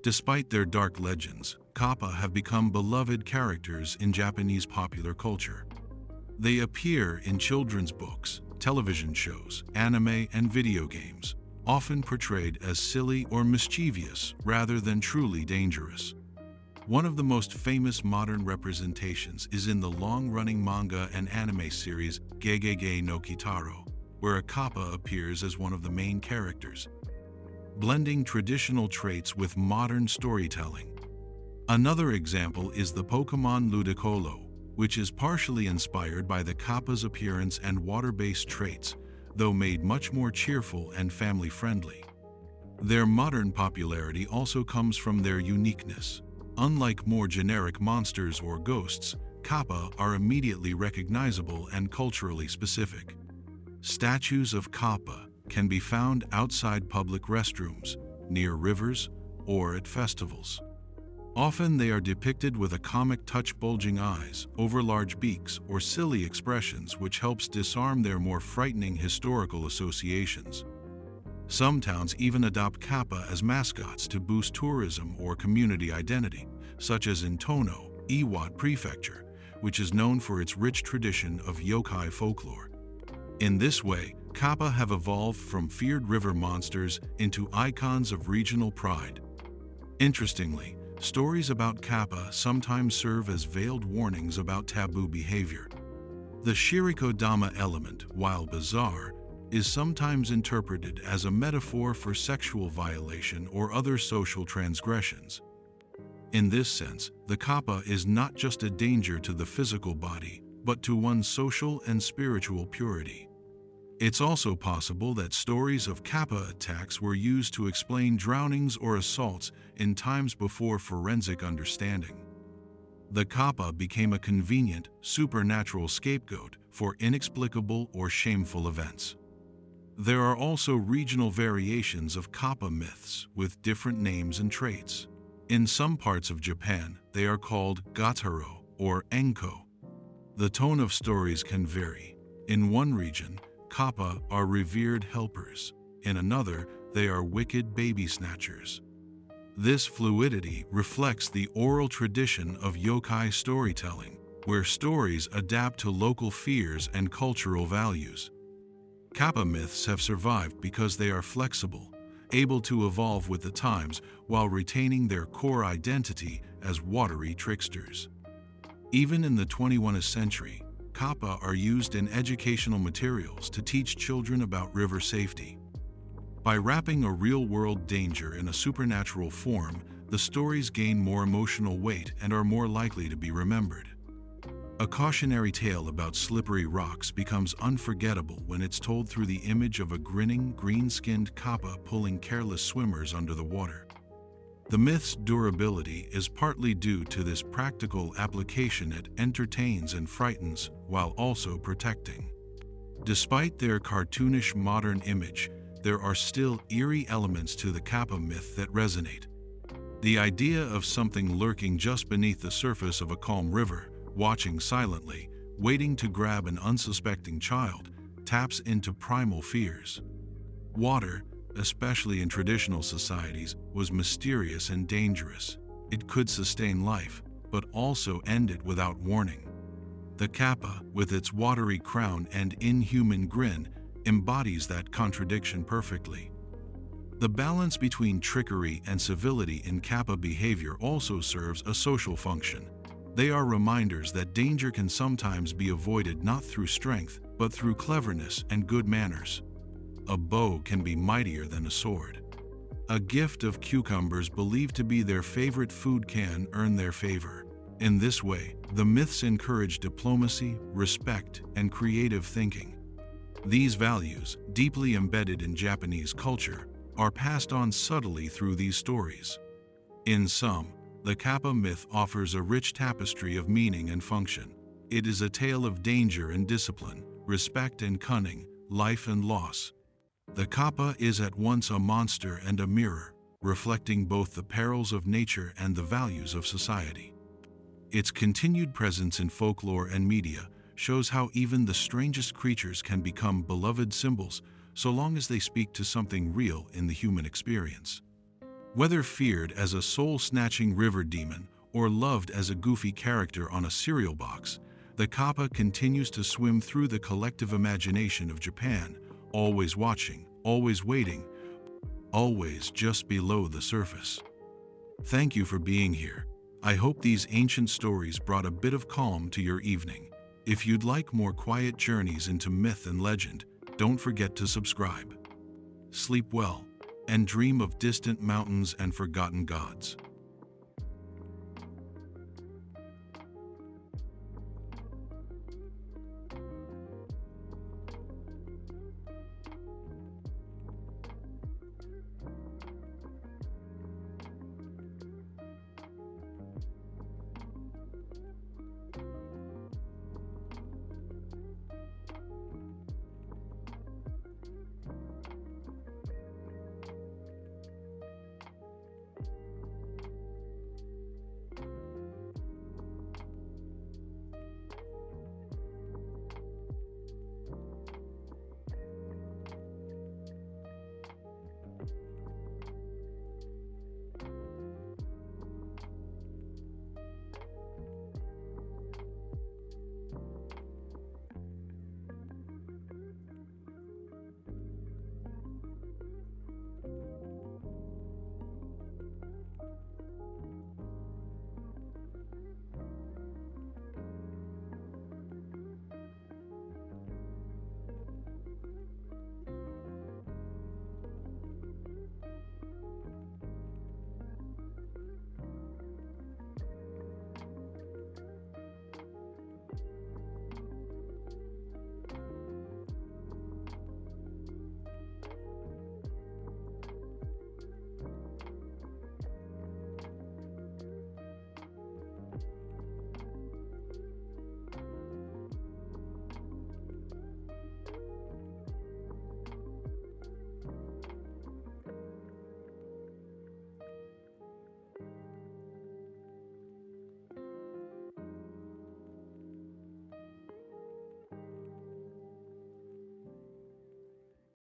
Despite their dark legends, kappa have become beloved characters in Japanese popular culture. They appear in children's books, television shows, anime, and video games, often portrayed as silly or mischievous rather than truly dangerous. One of the most famous modern representations is in the long-running manga and anime series Gegege no Kitaro, where a kappa appears as one of the main characters, blending traditional traits with modern storytelling. Another example is the Pokemon Ludicolo, which is partially inspired by the kappa's appearance and water-based traits, though made much more cheerful and family-friendly. Their modern popularity also comes from their uniqueness. Unlike more generic monsters or ghosts, kappa are immediately recognizable and culturally specific. Statues of kappa can be found outside public restrooms, near rivers, or at festivals. Often they are depicted with a comic touch, bulging eyes, overlarge beaks, or silly expressions, which helps disarm their more frightening historical associations. Some towns even adopt kappa as mascots to boost tourism or community identity, such as in Tono, Iwate Prefecture, which is known for its rich tradition of yokai folklore. In this way, kappa have evolved from feared river monsters into icons of regional pride. Interestingly, stories about kappa sometimes serve as veiled warnings about taboo behavior. The shirikodama element, while bizarre, is sometimes interpreted as a metaphor for sexual violation or other social transgressions. In this sense, the kappa is not just a danger to the physical body, but to one's social and spiritual purity. It's also possible that stories of kappa attacks were used to explain drownings or assaults in times before forensic understanding. The kappa became a convenient, supernatural scapegoat for inexplicable or shameful events. There are also regional variations of kappa myths with different names and traits. In some parts of Japan, they are called gataro or enko. The tone of stories can vary. In one region, kappa are revered helpers. In another, they are wicked baby snatchers. This fluidity reflects the oral tradition of yokai storytelling, where stories adapt to local fears and cultural values. Kappa myths have survived because they are flexible, able to evolve with the times while retaining their core identity as watery tricksters. Even in the 21st century, kappa are used in educational materials to teach children about river safety. By wrapping a real-world danger in a supernatural form, the stories gain more emotional weight and are more likely to be remembered. A cautionary tale about slippery rocks becomes unforgettable when it's told through the image of a grinning, green-skinned kappa pulling careless swimmers under the water. The myth's durability is partly due to this practical application. It entertains and frightens while also protecting. Despite their cartoonish modern image, there are still eerie elements to the kappa myth that resonate. The idea of something lurking just beneath the surface of a calm river, watching silently, waiting to grab an unsuspecting child, taps into primal fears. Water, especially in traditional societies, was mysterious and dangerous. It could sustain life, but also end it without warning. The kappa, with its watery crown and inhuman grin, embodies that contradiction perfectly. The balance between trickery and civility in kappa behavior also serves a social function. They are reminders that danger can sometimes be avoided not through strength, but through cleverness and good manners. A bow can be mightier than a sword. A gift of cucumbers believed to be their favorite food can earn their favor. In this way, the myths encourage diplomacy, respect, and creative thinking. These values, deeply embedded in Japanese culture, are passed on subtly through these stories. In sum, the kappa myth offers a rich tapestry of meaning and function. It is a tale of danger and discipline, respect and cunning, life and loss. The kappa is at once a monster and a mirror, reflecting both the perils of nature and the values of society. Its continued presence in folklore and media shows how even the strangest creatures can become beloved symbols so long as they speak to something real in the human experience. Whether feared as a soul-snatching river demon or loved as a goofy character on a cereal box, the kappa continues to swim through the collective imagination of Japan, always watching, always waiting, always just below the surface. Thank you for being here. I hope these ancient stories brought a bit of calm to your evening. If you'd like more quiet journeys into myth and legend, don't forget to subscribe. Sleep well, and dream of distant mountains and forgotten gods.